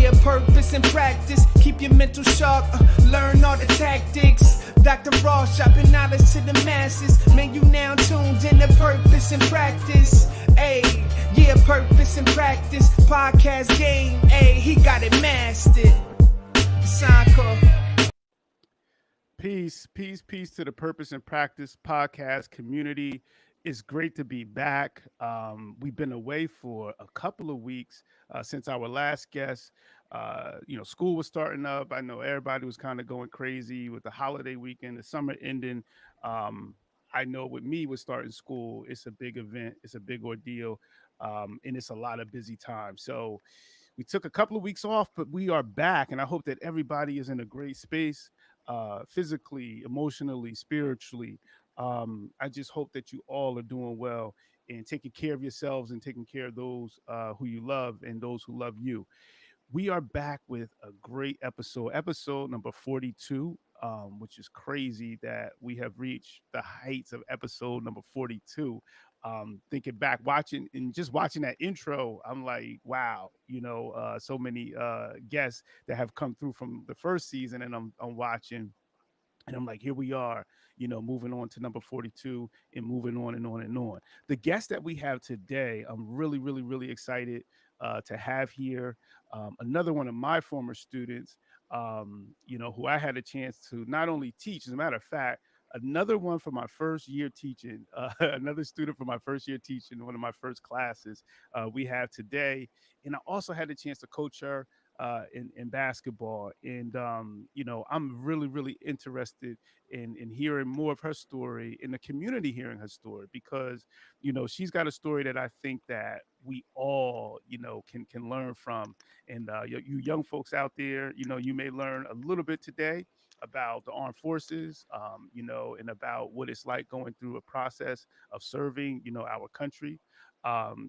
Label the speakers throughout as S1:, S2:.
S1: Yeah, purpose and practice. Keep your mental sharp. Learn all the tactics. Dr. Ross dropping knowledge to the masses. Man, you now tuned in to purpose and practice. Hey, yeah, purpose and practice. Podcast game. Hey, he got it mastered. Sign call.
S2: Peace to the Purpose and Practice podcast community. It's great to be back. We've been away for a couple of weeks since our last guest. School was starting up. I know everybody was kind of going crazy with the holiday weekend, the summer ending. Um, I know with me, with starting school, it's a big event, it's a big ordeal, and it's a lot of busy time. So we took a couple of weeks off, but we are back, and I hope that everybody is in a great space, physically, emotionally, spiritually. I just hope that you all are doing well and taking care of yourselves and taking care of those who you love and those who love you. We are back with a great episode number 42, which is crazy that we have reached the heights of episode number 42. Thinking back, watching that intro, I'm like, wow, so many guests that have come through from the first season, and I'm watching. And I'm like, here we are, moving on to number 42 and moving on and on and on. The guest that we have today, I'm really, really, really excited to have here. Another one of my former students, who I had a chance to not only teach, as a matter of fact, another one from my first year teaching, another student from my first year teaching, one of my first classes we have today. And I also had a chance to coach her in basketball. And, I'm really, really interested in hearing more of her story, in the community hearing her story, because, she's got a story that I think that we all, can learn from. And you young folks out there, you may learn a little bit today about the armed forces, and about what it's like going through a process of serving, our country.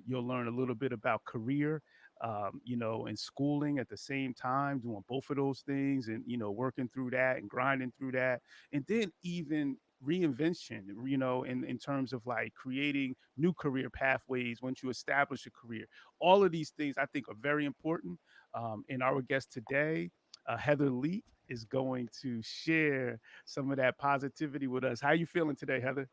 S2: You'll learn a little bit about career, and schooling at the same time, doing both of those things, and working through that and grinding through that, and then even reinvention, in terms of like creating new career pathways once you establish a career. All of these things I think are very important. And our guest today, Heather Leet, is going to share some of that positivity with us. How you feeling today, Heather?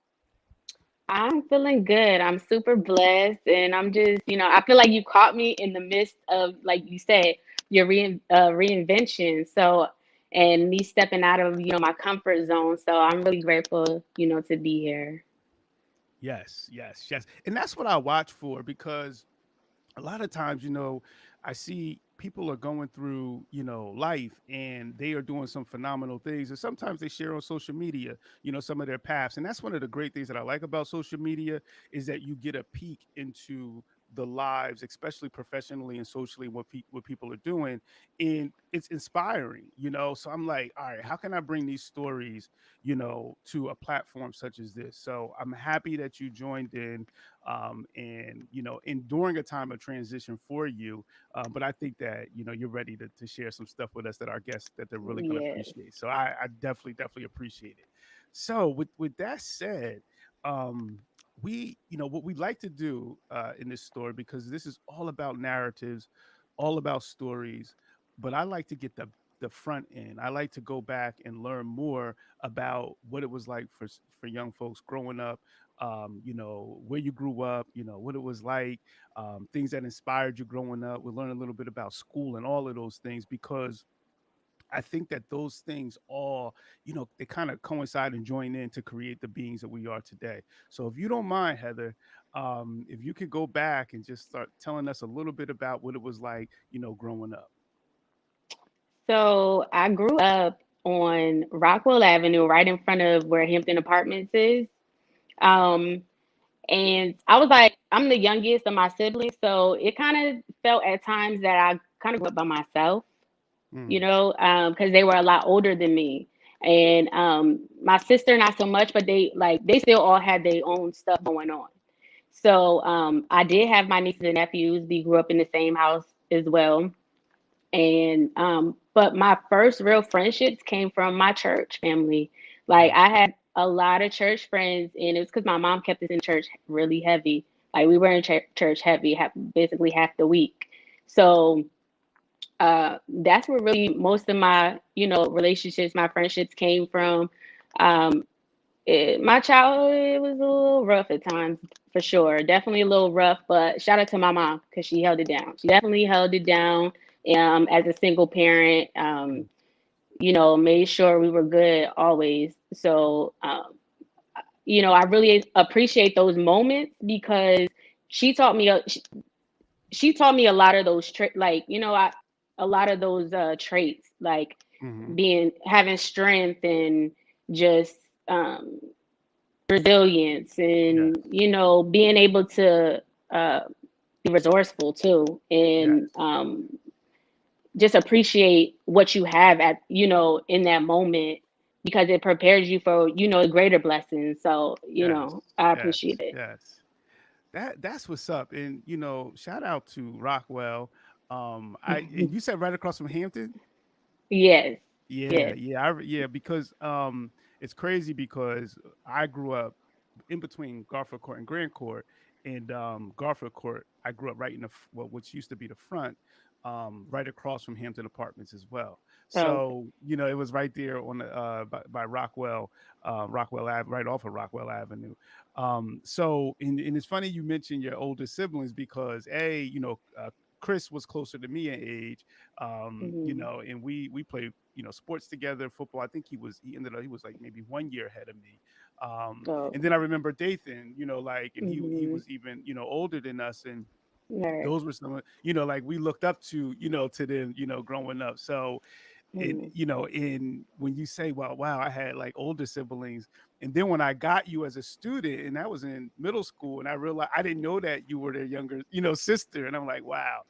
S3: I'm feeling good. I'm super blessed. And I'm just, I feel like you caught me in the midst of, like you said, your reinvention. So, and me stepping out of, my comfort zone. So I'm really grateful, to be here.
S2: Yes, yes, yes. And that's what I watch for, because a lot of times, I see people are going through, life, and they are doing some phenomenal things. And sometimes they share on social media, some of their paths. And that's one of the great things that I like about social media, is that you get a peek into the lives, especially professionally and socially, what people are doing. And it's inspiring, So I'm like, all right, how can I bring these stories, to a platform such as this? So I'm happy that you joined in, and during a time of transition for you, but I think that you're ready to share some stuff with us that our guests, that they're really going to
S3: Yes.
S2: appreciate. So I definitely appreciate it. So with that said, um, what we like to do in this story, because this is all about narratives, all about stories, but I like to get the front end. I like to go back and learn more about what it was like for young folks growing up, where you grew up, what it was like, things that inspired you growing up. We learn a little bit about school and all of those things, because I think that those things all, they kind of coincide and join in to create the beings that we are today. So if you don't mind, Heather, if you could go back and just start telling us a little bit about what it was like, growing up.
S3: So I grew up on Rockwell Avenue, right in front of where Hampton Apartments is. Um, and I was like, I'm the youngest of my siblings, so it kind of felt at times that I kind of grew up by myself,
S2: Mm,
S3: because they were a lot older than me. And my sister, not so much, but they still all had their own stuff going on. So I did have my nieces and nephews. We grew up in the same house as well. And but my first real friendships came from my church family. Like
S2: mm,
S3: I had a lot of church friends, and it's because my mom kept us in church really heavy. Like we were in church heavy, basically half the week. So That's where really most of my, relationships, my friendships came from. Um, my childhood, it was a little rough at times, for sure. Definitely a little rough, but shout out to my mom because she held it down. She definitely held it down. As a single parent, made sure we were good always. So, I really appreciate those moments because she taught me she taught me a lot of those like, a lot of those traits, like
S2: Hmm.
S3: having strength and just um resilience,
S2: Yes.
S3: and being able to uh be resourceful too, and
S2: Yes.
S3: just appreciate what you have at in that moment, because it prepares you for greater blessings. So
S2: Yes.
S3: I
S2: Yes.
S3: appreciate it.
S2: Yes. That's what's up. And shout out to Rockwell. And you said right across from Hampton?
S3: Yes,
S2: Yeah,
S3: yes.
S2: yeah, yeah. Because it's crazy because I grew up in between Garfield Court and Grand Court, and Garfield Court, I grew up right in which used to be the front, right across from Hampton Apartments as well.
S3: Oh,
S2: So it was right there on the by Rockwell, Rockwell Ave, right off of Rockwell Avenue. So and it's funny you mentioned your older siblings because Chris was closer to me in age,
S3: mhm.
S2: and we played sports together, football. I think he was like maybe 1 year ahead of me. And
S3: Oh,
S2: then I remember Dathan, like, and he
S3: mhm.
S2: was even older than us, and
S3: Right.
S2: those were some like we looked up to them growing up. So it
S3: Mhm.
S2: in when you say, well, wow, I had like older siblings, and then when I got you as a student, and that was in middle school, and I realized I didn't know that you were their younger sister, and I'm like, wow,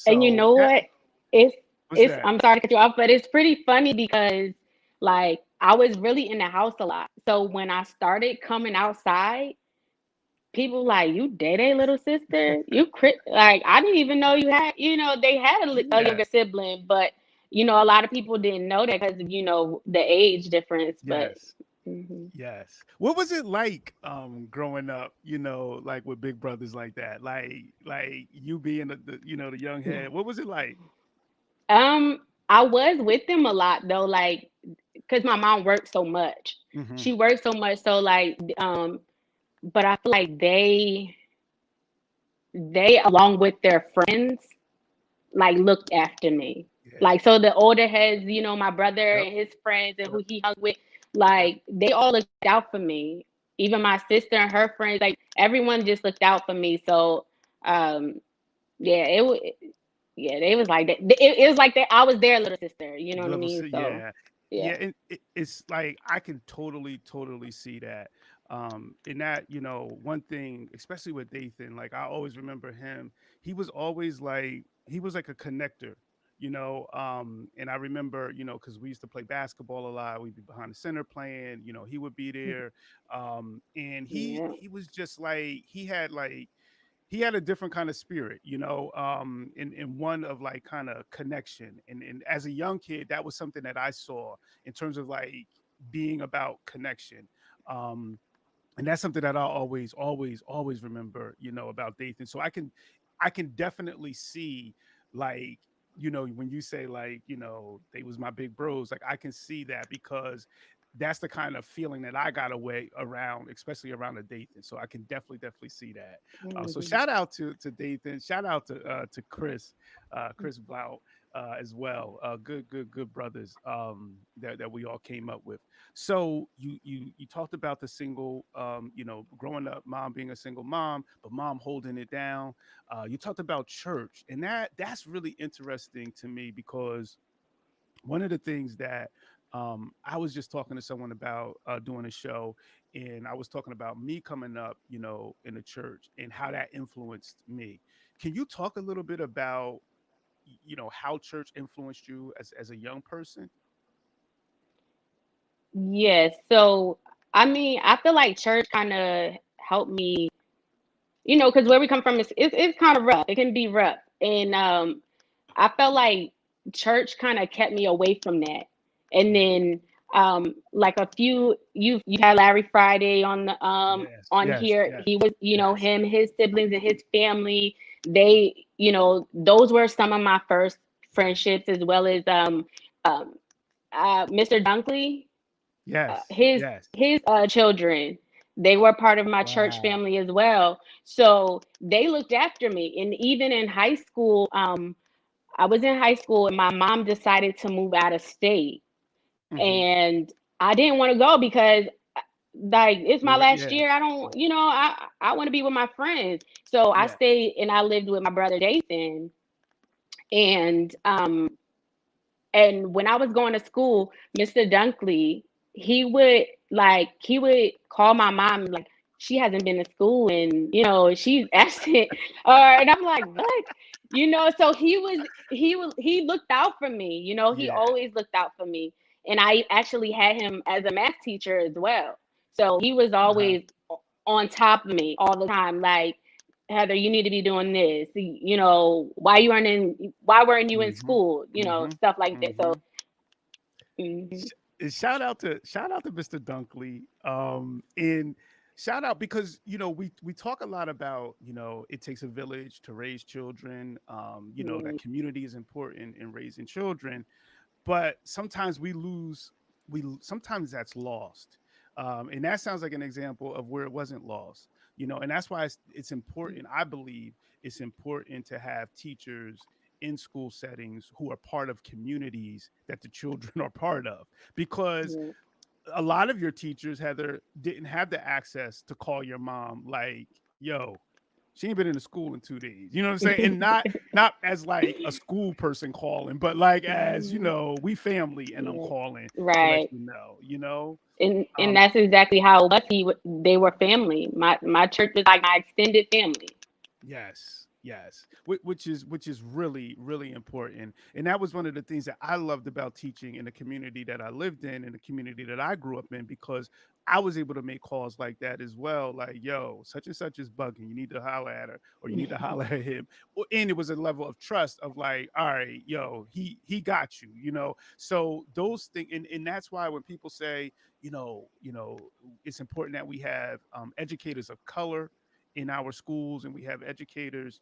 S3: And you
S2: so
S3: know
S2: that
S3: what? It's
S2: what's
S3: it's
S2: that?
S3: I'm sorry to cut you off, but it's pretty funny because like I was really in the house a lot. So when I started coming outside, people like, you date a little sister? Like I didn't even know you had, they had a
S2: Yeah.
S3: younger sibling, but a lot of people didn't know that because of, the age difference. But
S2: Yes.
S3: mhm.
S2: Yes. What was it like growing up, like with big brothers like that? Like you being the young head. What was it like?
S3: I was with them a lot though, like because my mom worked so much.
S2: Hmm.
S3: She worked so much, so like but I feel like they along with their friends like looked after me.
S2: Yeah.
S3: Like so the older heads, my brother
S2: Yep.
S3: and his friends and
S2: Yep.
S3: who he hung with,
S2: Yep.
S3: like they all looked out for me. Even my sister and her friends, like everyone just looked out for me. So um yeah, yeah, they was like that. It was like that I was their little sister, you know what I mean? So
S2: Yeah.
S3: yeah.
S2: Yeah, and it's like I can totally see that. In that, one thing, especially with Dathan, like I always remember him. He was like a connector, and I remember, because we used to play basketball a lot. We'd be behind the center playing, he would be there. And
S3: Yeah.
S2: he was just like he had a different kind of spirit, in one of like kind of connection. And as a young kid, that was something that I saw in terms of like being about connection. Um, and that's something that I always remember, about Dathan. So I can definitely see like, when you say like, they was my big bros, like I can see that because that's the kind of feeling that I got away around, especially around the Dathan. So I can definitely see that. So
S3: Mhm.
S2: shout out to Dathan, shout out to Chris, Chris Blount, as well. Good brothers, that we all came up with. So you talked about the single, growing up, mom being a single mom, but mom holding it down. You talked about church, and that's really interesting to me because one of the things that I was just talking to someone about doing a show, and I was talking about me coming up, in the church and how that influenced me. Can you talk a little bit about, how church influenced you as a young person?
S3: Yes. So I mean, I feel like church kind of helped me, because where we come from it's kind of rough. It can be rough, and I felt like church kind of kept me away from that. And
S2: Yeah.
S3: then like a few you had Larry Friday
S2: Yes.
S3: on
S2: Yes.
S3: here.
S2: Yes.
S3: He was,
S2: Yes.
S3: him, his siblings and his family. They, those were some of my first friendships, as well as um, Mr. Dunkley,
S2: Yes.
S3: his
S2: Yes.
S3: children. They were part of my church
S2: Wow.
S3: family as well. So they looked after me. And even in high school, I was in high school and my mom decided to move out of state.
S2: Hmm.
S3: And I didn't want to go because like it's my last
S2: Yeah.
S3: year. I don't, I want to be with my friends. So I
S2: Yeah.
S3: stayed and I lived with my brother Jason. And and when I was going to school, Mr. Dunkley, he would call my mom like she hasn't been to school and she's absent and I'm like, what? So he looked out for me, he
S2: Yeah.
S3: always looked out for me. And I actually had him as a math teacher as well. So he was
S2: Uh-huh.
S3: always on top of me all the time, like, Heather, you need to be doing this. Why weren't you in
S2: Hmm.
S3: school?
S2: Hmm.
S3: Stuff like that. So
S2: Hmm.
S3: mhm.
S2: Shout out to Mr. Dunkley. And shout out because we talk a lot about it takes a village to raise children. That
S3: Mhm.
S2: community is important in raising children, but sometimes sometimes that's lost. And that sounds like an example of where it wasn't lost. And that's why it's important. I believe it's important to have teachers in school settings who are part of communities that the children are part of, because
S3: Yeah.
S2: a lot of your teachers, Heather, didn't have the access to call your mom like, yo, she ain't been in the school in 2 days. You know what I'm saying? And not as like a school person calling, but like as, we family and I'm
S3: Yeah.
S2: calling to let
S3: Right.
S2: you know.
S3: And
S2: Um,
S3: that's exactly how it was. They were family. My church was like my extended family.
S2: Yes, yes. Which is really really important, and that was one of the things that I loved about teaching in the community that I lived in the community that I grew up in, because I was able to make calls like that as well. Like, yo, such and such is bugging. You need to holler at her, or you need to holler at him. And it was a level of trust of like, all right, yo, he got you. So those things, and that's why when people say, it's important that we have educators of color in our schools, and we have educators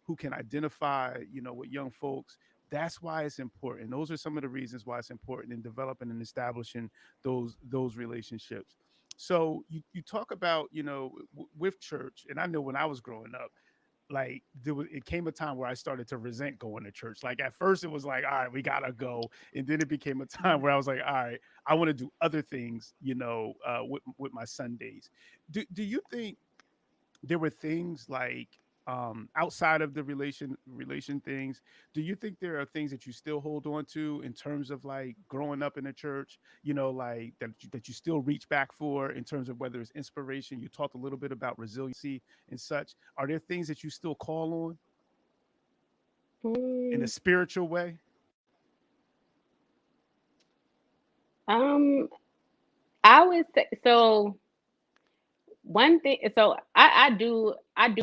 S2: who can identify with young folks. That's why it's important. Those are some of the reasons why it's important in developing and establishing those relationships. So you talk about with church, and I know when I was growing up, like it came a time where I started to resent going to church. Like at first it was like, all right, we gotta go, and then it became a time where I was like, all right, I want to do other things, with my Sundays. Do you think there were things like, outside of the relation things, do you think there are things that you still hold on to in terms of like growing up in the church, like that you still reach back for, in terms of whether it's inspiration? You talked a little bit about resiliency and such. Are there things that you still call on in a
S3: Mm,
S2: spiritual way?
S3: um, I would say so. One thing, so I do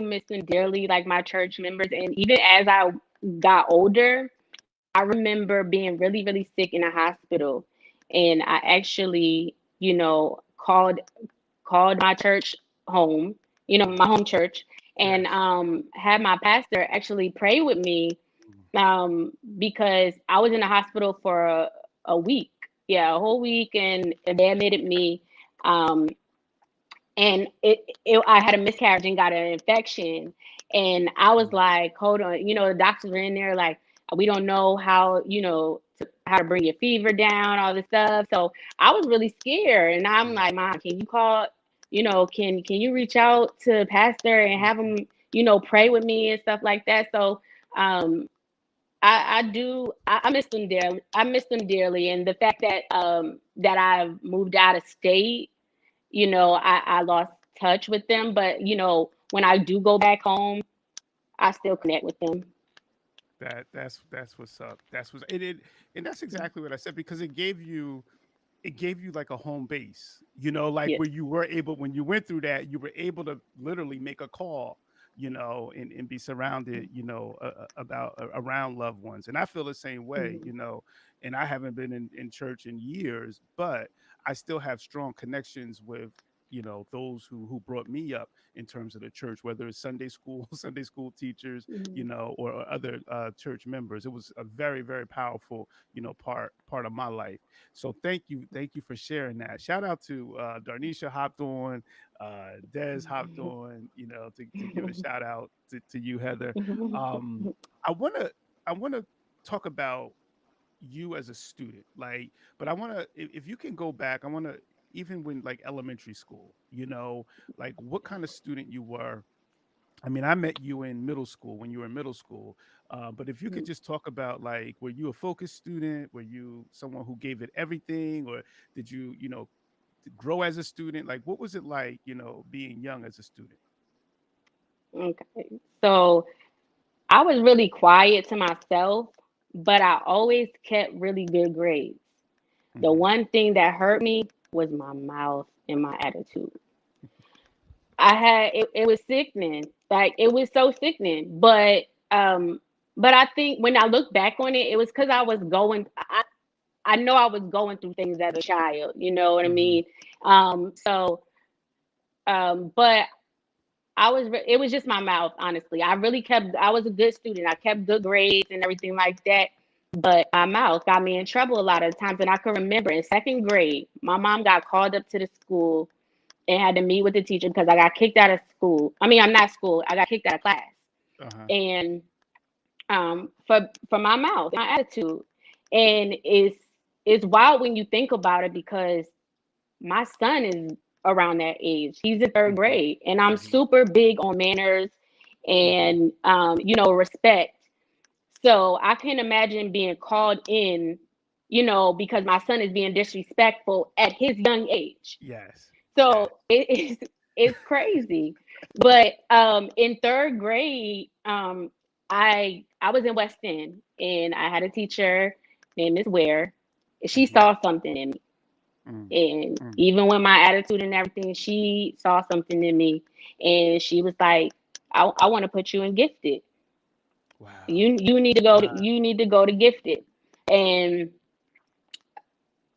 S3: miss them dearly, like my church members, and even as I got older, I remember being really, really sick in a hospital, and I actually, called my church home, my home church, and
S2: Yes.
S3: had my pastor actually pray with me, because I was in the hospital for a week, yeah, a whole week, and they admitted me. Um, and I had a miscarriage and got an infection, and I was
S2: Mm.
S3: like, hold on, the doctors were in there like, we don't know how, how to bring your fever down, all this stuff. So I was really scared, and I'm
S2: Yeah.
S3: like, Mom, can you call, can you reach out to pastor and have
S2: Mhm.
S3: him, pray with me and stuff like that. So um I do. I miss them dearly. I miss them dearly, and the fact that that I moved out of state, I lost touch with them. But when I do go back home, I still connect with them.
S2: That's what's up. And that's exactly what I said, because it gave you like a home base, like
S3: Yeah.
S2: where you were able, when you went through that, you were able to literally make a call, and be surrounded, around loved ones. And I feel the same way,
S3: Mhm.
S2: and I haven't been in church in years, but I still have strong connections with, those who brought me up in terms of the church, whether it's Sunday school, Sunday school teachers,
S3: Mhm.
S2: or other church members. It was a very, very powerful, part of my life. So thank you for sharing that. Shout out to Darnisha hopped on, Des hopped on, to give a shout out to you, Heather. Um, I wanna I wanna talk about you as a student, like, but I want to, if you can go back, I want to, even when like elementary school, like what kind of student you were. I mean, I met you in middle school, when you were in middle school, but if you could just talk about, like, were you a focused student, were you someone who gave it everything, or did you, grow as a student, like what was it like, being young as a student?
S3: Okay. So I was really quiet to myself, but I always kept really good grades. The
S2: Hmm.
S3: one thing that hurt me was my mouth and my attitude. It was sickening. Like it was so sickening. But I think when I look back on it, it was because I know I was going through things as a child, you know what I
S2: Hmm.
S3: mean? So but it was just my mouth, honestly. I was a good student. I kept good grades and everything like that. But my mouth got me in trouble a lot of times. And I can remember in second grade, my mom got called up to the school and had to meet with the teacher because I got kicked out of school. I mean, I'm not school. I got kicked out of class.
S2: Uh-huh.
S3: And for my mouth, my attitude. And it's wild when you think about it because my son is around that age. He's in third
S2: Hmm.
S3: grade, and I'm
S2: Hmm.
S3: super big on manners
S2: Hmm.
S3: and respect. So I can imagine being called in, because my son is being disrespectful at his young age.
S2: Yes. Yes.
S3: So it's crazy. But in third grade, I was in West End, and I had a teacher named Miss Ware. She
S2: Hmm.
S3: saw something in me.
S2: Mm.
S3: And
S2: Mm.
S3: even with my attitude and everything, she saw something in me, and she was like, I want to put you in gifted.
S2: Wow.
S3: You need to go to gifted. And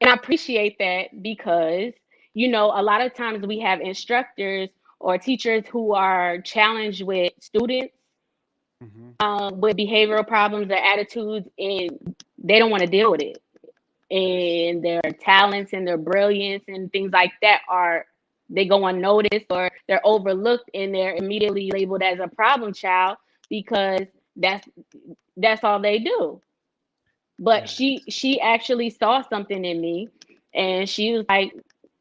S3: and I appreciate that because, a lot of times we have instructors or teachers who are challenged with students
S2: Hmm.
S3: with behavioral problems or attitudes, and they don't want to deal with it.
S2: Yes.
S3: And their talents and their brilliance and things like that they go unnoticed, or they're overlooked, and they're immediately labeled as a problem child because that's that's all they do. But
S2: Yes.
S3: she actually saw something in me, and she was like,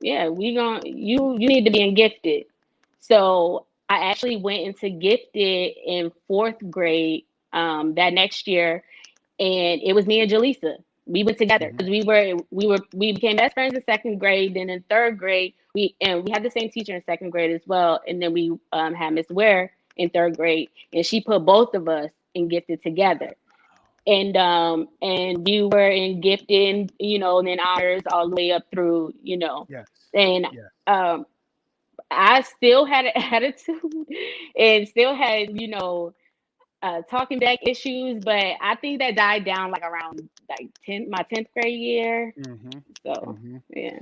S3: yeah, we going to you need to be in gifted. So I actually went into gifted in fourth grade that next year, and it was me and Jaleesa. We went together
S2: Hmm.
S3: because we became best friends in second grade. Then in third grade, we had the same teacher in second grade as well. And then we had Miss Ware in third grade, and she put both of us in gifted together. And we were in gifted, and then honors all the way up through,
S2: Yes.
S3: and
S2: Yes.
S3: um, I still had an attitude and still had, talking back issues, but I think that died down like around like my 10th grade year.
S2: Hmm.
S3: So
S2: Hmm.
S3: yeah.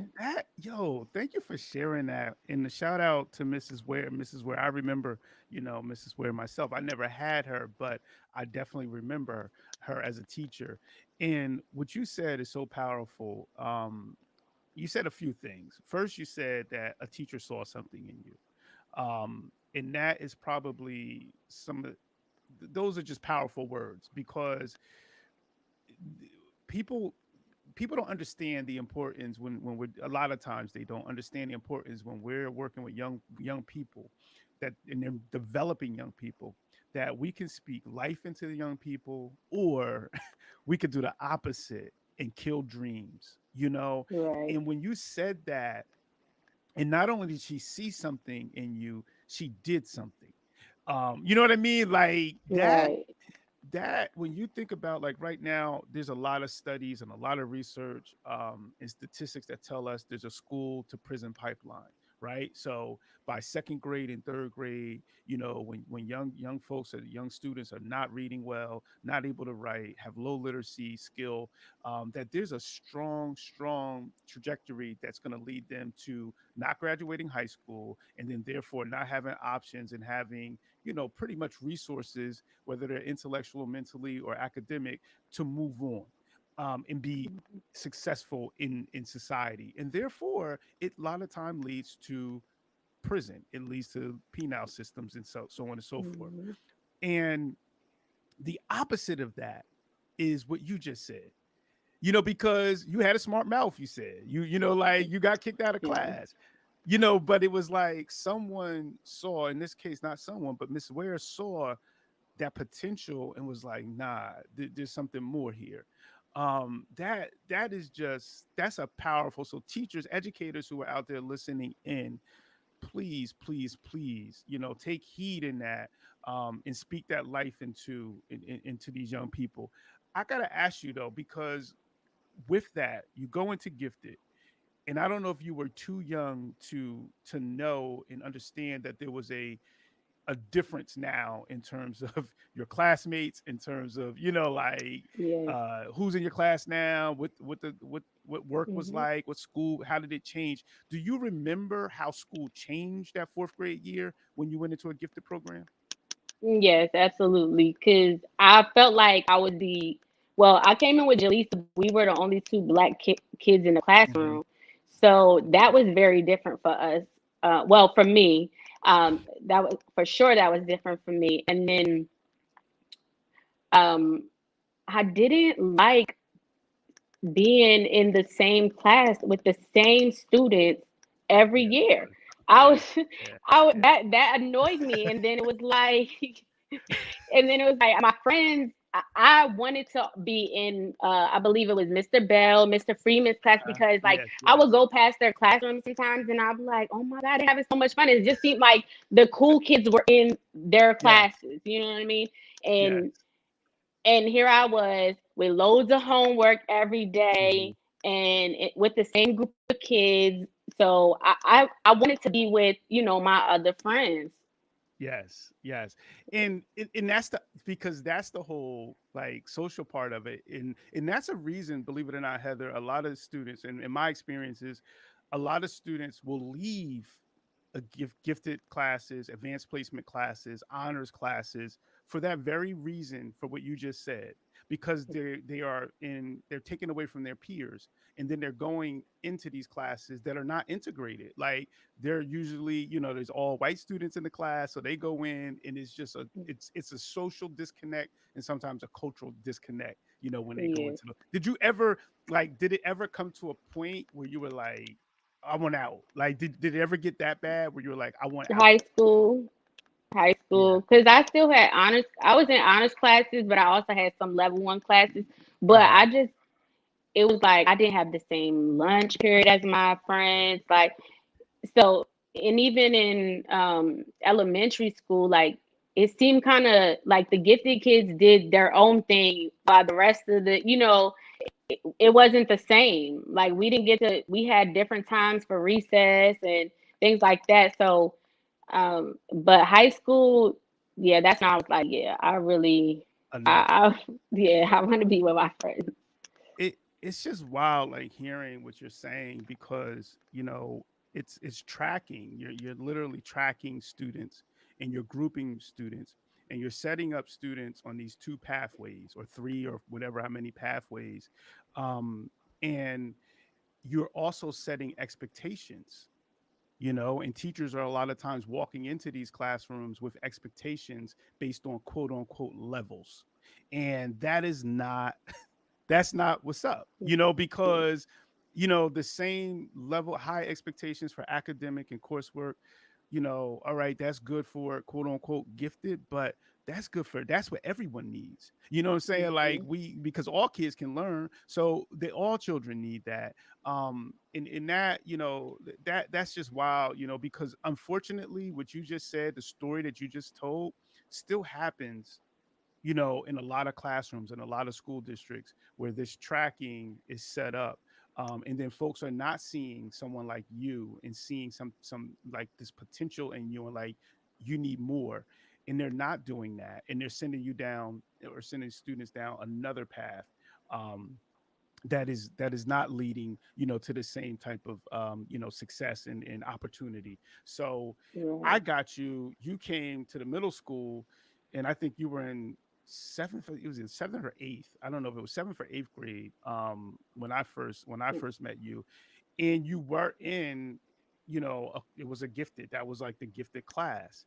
S2: Thank you for sharing that. And the shout out to Mrs. Ware. Mrs. Ware, I remember, Mrs. Ware myself. I never had her, but I definitely remember her as a teacher. And what you said is so powerful. You said a few things. First, you said that a teacher saw something in you. And that is probably those are just powerful words, because people people don't understand the importance when we're, a lot of times they don't understand the importance when we're working with young people, that and they're developing young people, that we can speak life into the young people, or we could do the opposite and kill dreams,
S3: Right.
S2: and when you said that, and not only did she see something in you, she did something. You know what I mean? Like
S3: Right.
S2: that when you think about, like, right now, there's a lot of studies and a lot of research, and statistics that tell us there's a school to prison pipeline right? So by second grade and third grade, when young folks or young students are not reading well, not able to write, have low literacy skill, that there's a strong trajectory that's going to lead them to not graduating high school, and then therefore not having options and having pretty much resources, whether they're intellectual, mentally, or academic, to move on, and be successful in society. And therefore it a lot of time leads to prison. It leads to penal systems and so on and so forth.
S3: Mm-hmm.
S2: And the opposite of that is what you just said. Because you had a smart mouth, you said. Like you got kicked out of
S3: Yeah.
S2: class. But it was like someone saw, in this case, not someone, but Miss Ware saw that potential and was like, nah, there's something more here. That's a powerful. So teachers, educators who are out there listening in, please, please, please, take heed in that, and speak that life into these young people. I gotta ask you though, because with that, you go into gifted, and I don't know if you were too young to know and understand that there was a difference now in terms of your classmates, in terms of like
S3: Yes.
S2: who's in your class now, what work was
S3: Mm-hmm.
S2: like, what school, how did it change? Do you remember how school changed that fourth grade year when you went into a gifted program?
S3: Yes, absolutely. Because I felt like I was well, I came in with Jaleesa. We were the only two black kids in the
S2: Hmm.
S3: classroom. So that was very different for us. Well, for me, that was for sure that was different for me. And then um, I didn't like being in the same class with the same students every
S2: Yeah,
S3: year.
S2: uh,
S3: I
S2: yeah,
S3: was,
S2: yeah, yeah.
S3: that annoyed me. And then it was like, and then it was like my friends. I wanted to be in, I believe it was Mr. Bell, Mr. Freeman's class because like
S2: Yes,
S3: I would
S2: yes,
S3: go past their classroom sometimes and I'd be like, oh my God, they're having so much fun. It just seemed like the cool kids were in their
S2: yes,
S3: classes. You know what I mean?
S2: yes.
S3: And here I was with loads of homework every
S2: Hmm.
S3: day and with the same group of kids. So I wanted to be with, my other friends.
S2: Yes, yes, and that's the because that's the whole like social part of it, and that's a reason, believe it or not, Heather. A lot of students, and in my experiences, a lot of students will leave gifted classes, advanced placement classes, honors classes for that very reason, for what you just said, because they're taken away from their peers, and then they're going into these classes that are not integrated. Like they're usually, there's all white students in the class, so they go in and it's a social disconnect and sometimes a cultural disconnect, when they go
S3: Yeah.
S2: into did it ever come to a point where you were like, I want out? Like, did it ever get that bad where you were like, I want out?
S3: High school, high
S2: Yeah.
S3: school, because I still had honors. I was in honors classes, but I also had some level one classes. But
S2: Uh-huh.
S3: it was like I didn't have the same lunch period as my friends. Like, so, and even in elementary school, like it seemed kind of like the gifted kids did their own thing while the rest of it wasn't the same. Like we had different times for recess and things like that. So, but high school, yeah, that's when I was like, yeah, I really,
S2: Enough.
S3: yeah, I want to be with my friends.
S2: It's just wild, like hearing what you're saying, because it's tracking. You're literally tracking students, and you're grouping students, and you're setting up students on these two pathways or three or whatever, how many pathways, and you're also setting expectations. And teachers are a lot of times walking into these classrooms with expectations based on quote unquote levels, and that's not what's up,
S3: Yeah,
S2: because the same level, high expectations for academic and coursework, all right, that's good for quote unquote gifted, but that's what everyone needs. You know what I'm saying? Like,
S3: mhm,
S2: because all kids can learn, so all children need that. In that, that's just wild, because unfortunately what you just said, the story that you just told, still happens, in a lot of classrooms and a lot of school districts where this tracking is set up. and then folks are not seeing someone like you and seeing some like this potential in you and like you need more, and they're not doing that, and they're sending you down or sending students down another path. Um, that is not leading to the same type of success and opportunity. So I
S3: Right.
S2: got you came to the middle school, and I think you were in seventh, it was in seventh or eighth, I don't know if it was seventh or eighth grade, when I first met you, and you were in, it was a gifted, that was like the gifted class.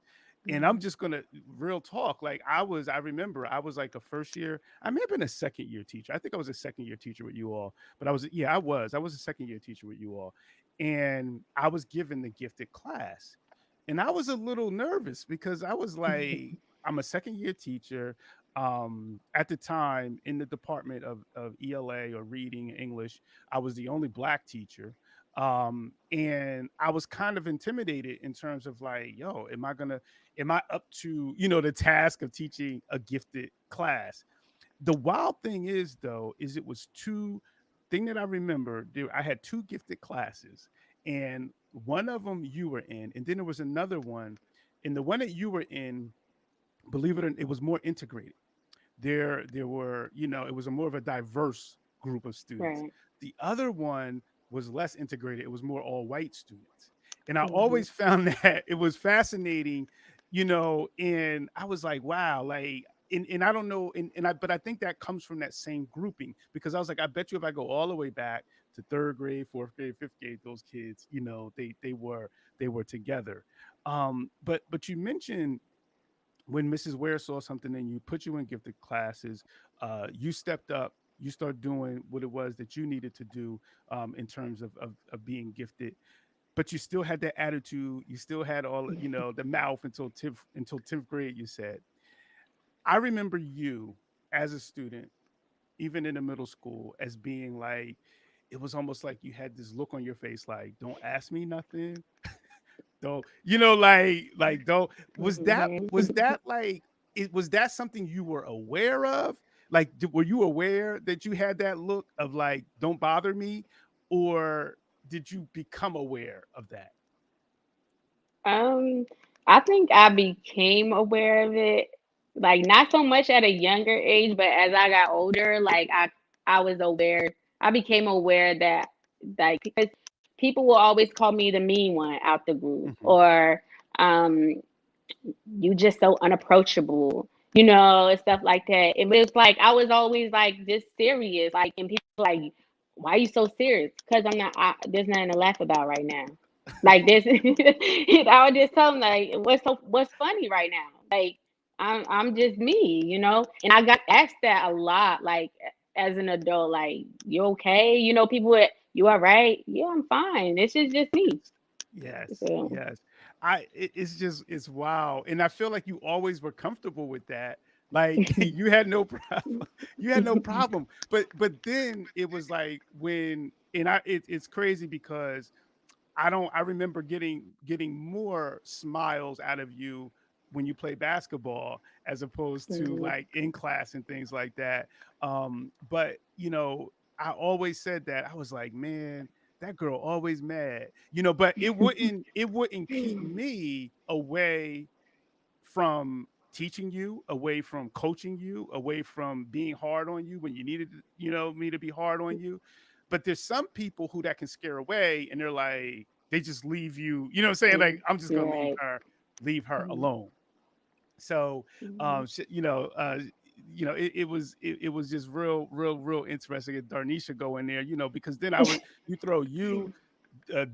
S2: And I'm
S3: Mhm.
S2: just gonna real talk. Like I remember I was like a first year. I may have been a second year teacher. I think I was a second year teacher with you all. But yeah, I was a second year teacher with you all. And I was given the gifted class. And I was a little nervous because I was like, I'm a second year teacher. At the time in the department of ELA or reading English, I was the only black teacher. And I was kind of intimidated in terms of like, yo, am I up to, the task of teaching a gifted class? The wild thing is though, is it was two thing that I remember, I had two gifted classes, and one of them you were in, and then there was another one. And the one that you were in, believe it or not, it was more integrated. There were, it was a more of a diverse group of students.
S3: Right.
S2: The other one was less integrated. It was more all white students. And I
S3: Mhm.
S2: always found that it was fascinating, and I was like, wow, like, and I don't know, but I think that comes from that same grouping, because I was like, I bet you if I go all the way back to third grade, fourth grade, fifth grade, those kids, they were together. But you mentioned when Mrs. Ware saw something in you, put you in gifted classes, you stepped up, you started doing what it was that you needed to do, in terms of being gifted. But you still had that attitude. You still had all, the mouth until 10th grade, you said. I remember you as a student, even in the middle school, as being like, it was almost like you had this look on your face like, don't ask me nothing. Don't, don't, was that like, it was that something you were aware of? Like, were you aware that you had that look of like, don't bother me? Or did you become aware of that?
S3: Um, I think I became aware of it, like not so much at a younger age, but as I got older, like I was aware. I became aware that, like, because people will always call me the mean one out the group,
S2: Hmm.
S3: or um you just so unapproachable, and stuff like that. It was like I was always like just serious, like, and people like, why are you so serious? Because I'm not. There's nothing to laugh about right now. Like this, I would just tell them like, what's funny right now? Like I'm just me, And I got asked that a lot, like as an adult, like you okay? People would, you all right? Yeah, I'm fine. This is just me.
S2: Yes,
S3: So.
S2: yes. It's wow. And I feel like you always were comfortable with that. Like you had no problem. You had no problem. But then it was like when, and it's crazy because I remember getting more smiles out of you when you play basketball as opposed to
S3: Mhm.
S2: like in class and things like that. But I always said that. I was like, man, that girl always mad. But it wouldn't keep me away from teaching you, away from coaching you, away from being hard on you when you needed, me to be hard on you. But there's some people who that can scare away, and they're like, they just leave you, you know what I'm saying? Like, I'm just gonna
S3: Right.
S2: leave her
S3: Mhm.
S2: alone. So,
S3: Mhm.
S2: it was just real interesting. If Darnisha go in there, because then you throw you,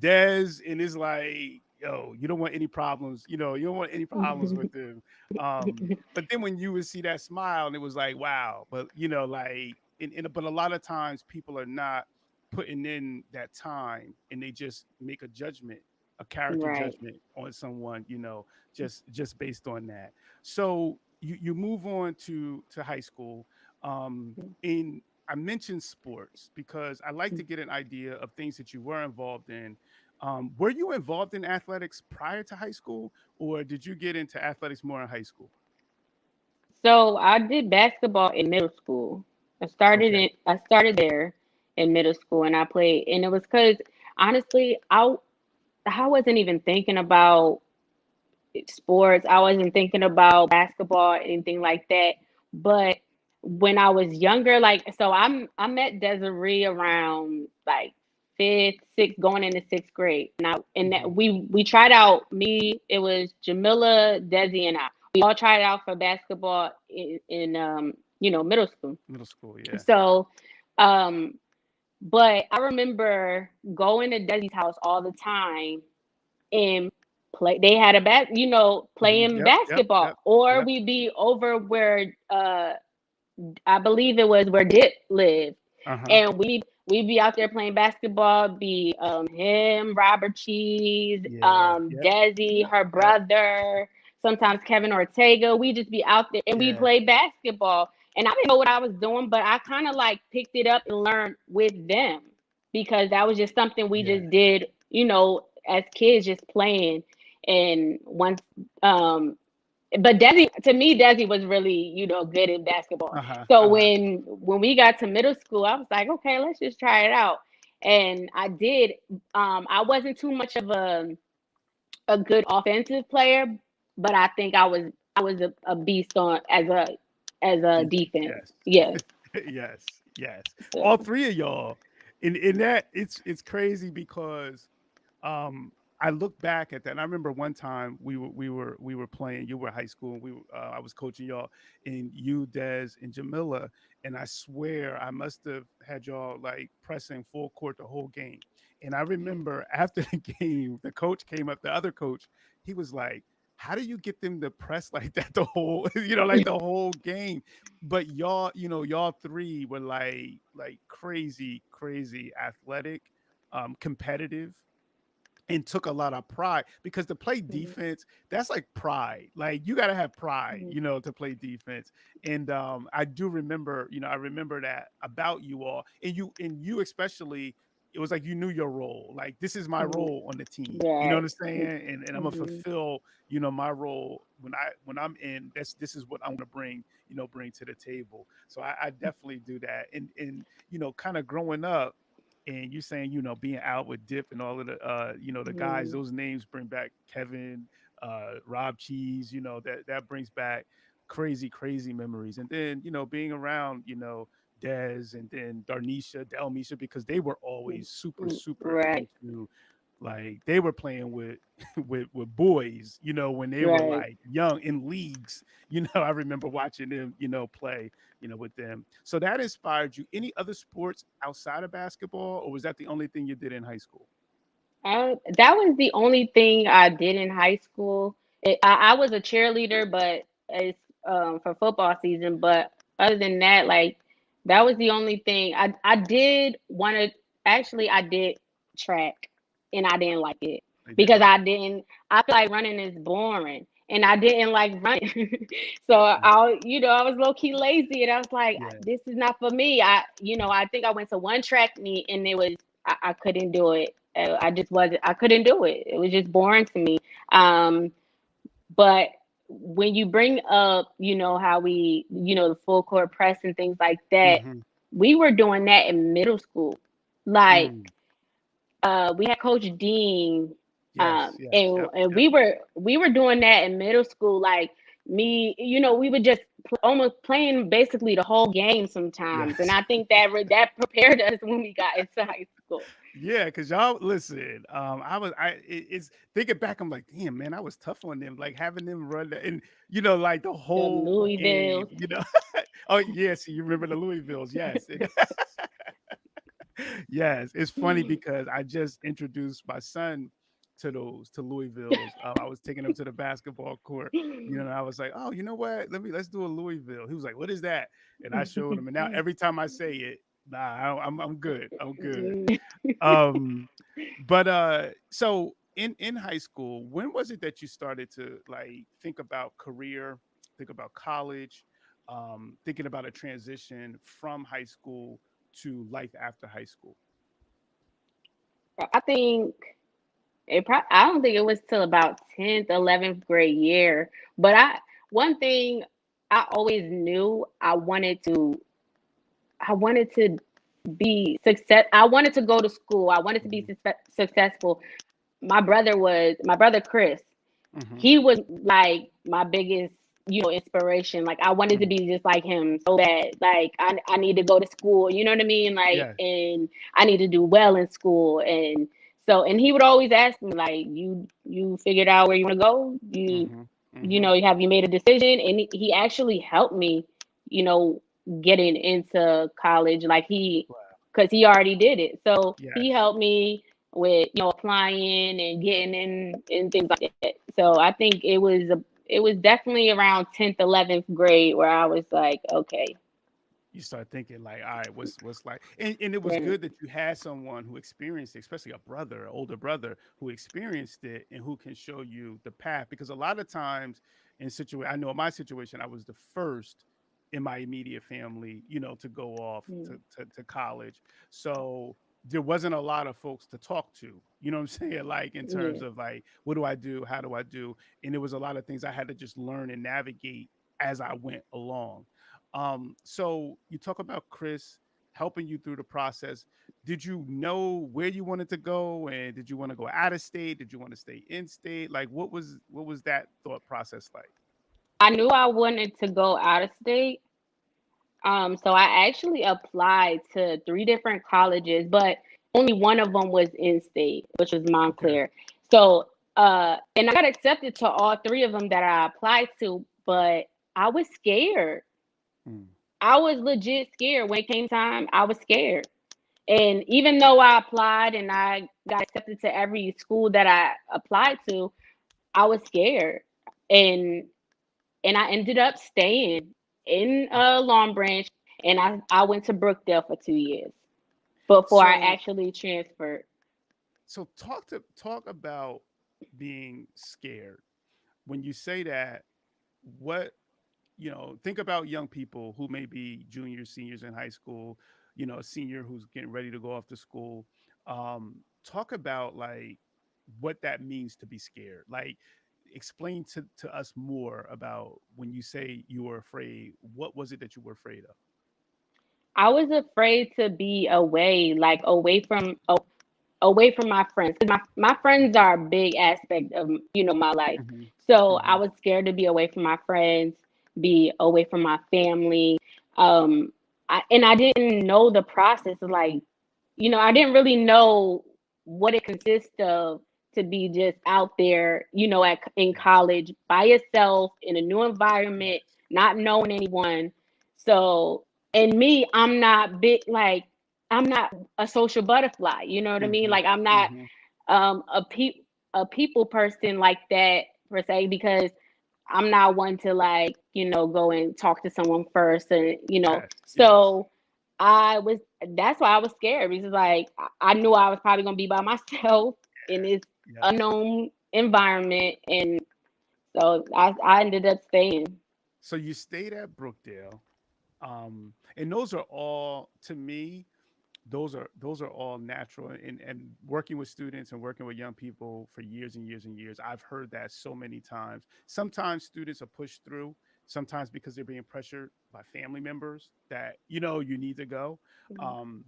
S2: Des, and it's like, yo, you don't want any problems. You don't want any problems with them. But then when you would see that smile, and it was like, wow. But like, but a lot of times people are not putting in that time, and they just make a judgment, a character
S3: Right.
S2: judgment on someone, just based on that. So you move on to high school. In I mentioned sports because I like to get an idea of things that you were involved in. Were you involved in athletics prior to high school, or did you get into athletics more in high school?
S3: So I did basketball in middle school. I started
S2: Okay.
S3: in I started there, in middle school, and I played, and it was because honestly, I wasn't even thinking about sports. I wasn't thinking about basketball, anything like that. But when I was younger, like so I met Desiree around like fifth, sixth, going into sixth grade. And that
S2: Mhm.
S3: we tried out it was Jamila, Desi, and I. We all tried out for basketball in middle school.
S2: Middle school, yeah.
S3: So um but I remember going to Desi's house all the time and they had playing
S2: Yep, yep,
S3: basketball,
S2: yep,
S3: or
S2: yep.
S3: we'd be over where I believe it was where Dip lived,
S2: Uh-huh.
S3: and we'd be out there playing basketball. Be him, Robert Cheese,
S2: Yeah, yep,
S3: Desi,
S2: yep,
S3: her
S2: yep.
S3: brother, sometimes Kevin Ortega. We just be out there and we
S2: Yeah,
S3: play basketball. And I didn't know what I was doing, but I kind of like picked it up and learned with them because that was just something we
S2: yeah.
S3: just did, as kids, just playing. And once but Desi was really, good in basketball.
S2: Uh-huh,
S3: So
S2: uh-huh.
S3: when we got to middle school, I was like, okay, let's just try it out. And I did. I wasn't too much of a good offensive player, but I think I was a beast on as a
S2: Defense,
S3: defense.
S2: yes.
S3: Yes.
S2: Yes, yes. All
S3: So,
S2: three of y'all. In that, it's crazy because um I look back at that and I remember one time we were playing, you were high school, and I was coaching y'all, and you, Des, and Jamila, and I swear I must have had y'all like pressing full court the whole game. And I remember after the game, the coach came up, the other coach, he was like, how do you get them to press like that the whole, like the whole game? But y'all, y'all three were like crazy, crazy athletic, competitive, and took a lot of pride because to play
S3: mhm,
S2: defense, that's like pride. Like you got to have pride,
S3: mhm,
S2: to play defense. And I do remember, I remember that about you all, and you especially. It was like you knew your role. Like this is my
S3: mhm.
S2: role on the team. You know what
S3: Right.
S2: I'm saying? And I'm gonna
S3: Mhm,
S2: fulfill, my role when I'm in. This is what I want to bring, bring to the table. So I definitely do that. And kind of growing up, and you saying, being out with Dip and all of the the guys,
S3: mhm,
S2: those names bring back Kevin, Rob Cheese, that brings back crazy, crazy memories. And then, being around, Dez, and then Darnisha, Delmisha, because they were always super, super
S3: right.
S2: into, like they were playing with with boys, when they were
S3: Right.
S2: like young in leagues. I remember watching them, play, with them. So that inspired you. Any other sports outside of basketball, or was that the only thing you did in high school?
S3: That was the only thing I did in high school. I was a cheerleader, but it's for football season. But other than that, like that was the only thing I did want to. Actually, I did track, and I didn't like it
S2: I didn't
S3: because
S2: like.
S3: I didn't. I feel like running is boring, and I didn't like running. So
S2: Yeah,
S3: I was low key lazy, and I was like,
S2: yeah,
S3: this is not for me. I think I went to one track meet, and it was I couldn't do it. I just wasn't. I couldn't do it. It was just boring to me. Um, but when you bring up, how the full court press and things like that,
S2: hmm,
S3: we were doing that in middle school. Like
S2: mm,
S3: we had Coach Dean,
S2: yes, yes,
S3: and
S2: yep,
S3: and
S2: yep,
S3: we were doing that in middle school. Like me, we would just almost playing basically the whole game sometimes. And
S2: yes.
S3: I think that prepared us when we got into high school.
S2: Yeah, because y'all listen. It's thinking back. I'm like, damn, man, I was tough on them. Like having them run and like the
S3: The
S2: whole game.
S3: Louisville.
S2: Oh yes, you remember the Louisvilles? Yes, yes. It's funny because I just introduced my son to Louisvilles. I was taking him to the basketball court. And I was like, oh, you know what? Let's do a Louisville. He was like, what is that? And I showed him. And now every time I say it, nah, I'm good. I'm good. Um, but so in high school, when was it that you started to like think about career, think about college, thinking about a transition from high school to life after high school?
S3: I think I don't think it was till about 10th, 11th grade year. But one thing I always knew I wanted to be success. I wanted to go to school. I wanted to be
S2: Mhm.
S3: successful. My brother Chris.
S2: Mhm.
S3: He was like my biggest, inspiration. Like I wanted to
S2: Mhm.
S3: be just like him so bad. Like I need to go to school, you know what I mean? Like,
S2: Yeah.
S3: and I need to do well in school. And so, and he would always ask me like, you figured out where you want to go?
S2: Mhm. Mhm.
S3: Have you made a decision? And he actually helped me, you know, getting into college. Like
S2: Wow.
S3: because he already did it. So he
S2: Yes.
S3: helped me with, applying and getting in and things like that. So I think it was definitely around 10th, 11th grade where I was like, okay,
S2: You start thinking like, all right, what's like, and it was
S3: right,
S2: good that you had someone who experienced it, especially a brother, an older brother who experienced it and who can show you the path. Because a lot of times I know in my situation, I was the first in my immediate family, to go off
S3: mm,
S2: to college. So there wasn't a lot of folks to talk to, you know what I'm saying? Like in terms
S3: yeah.
S2: of like, what do I do? How do I do? And there was a lot of things I had to just learn and navigate as I went along. So you talk about Chris helping you through the process. Did you know where you wanted to go, and did you want to go out of state? Did you want to stay in state? Like, what was that thought process like?
S3: I knew I wanted to go out of state. So I actually applied to three different colleges, but only one of them was in state, which was
S2: Okay.
S3: Montclair. So, and I got accepted to all three of them that I applied to, but I was scared.
S2: Mm.
S3: I was legit scared when it came time. I was scared. And even though I applied and I got accepted to every school that I applied to, I was scared. And I ended up staying in Long Branch, and I went to Brookdale for 2 years before I
S2: So
S3: actually transferred.
S2: talk about being scared. When you say that, what think about young people who may be juniors, seniors in high school, a senior who's getting ready to go off to school. Talk about like what that means to be scared. Like explain to us more about when you say you were afraid, what was it that you were afraid of?
S3: I was afraid to be away, like away from my friends. 'Cause my friends are a big aspect of my life.
S2: Hmm.
S3: So I
S2: Hmm.
S3: was scared to be away from my friends, be away from my family. Um, I didn't know the process of like, I didn't really know what it consists of to be just out there, in
S2: Yes.
S3: college by yourself in a new environment,
S2: Yes.
S3: not knowing anyone. So, and me, I'm not big like I'm not a social butterfly. You know what I mean?
S2: Hmm.
S3: Like I'm not
S2: Hmm.
S3: um a pe a people person like that per se because I'm not one to like, go and talk to someone first and
S2: Yes. Yes.
S3: so I was that's why I was scared because like I knew I was probably gonna be by myself in this
S2: Yes.
S3: unknown environment and so I ended up staying.
S2: So you stayed at Brookdale. And those are all to me, those are all natural, and working with students and working with young people for years and years and years, I've heard that so many times. Sometimes students are pushed through, sometimes because they're being pressured by family members that you need to go. um,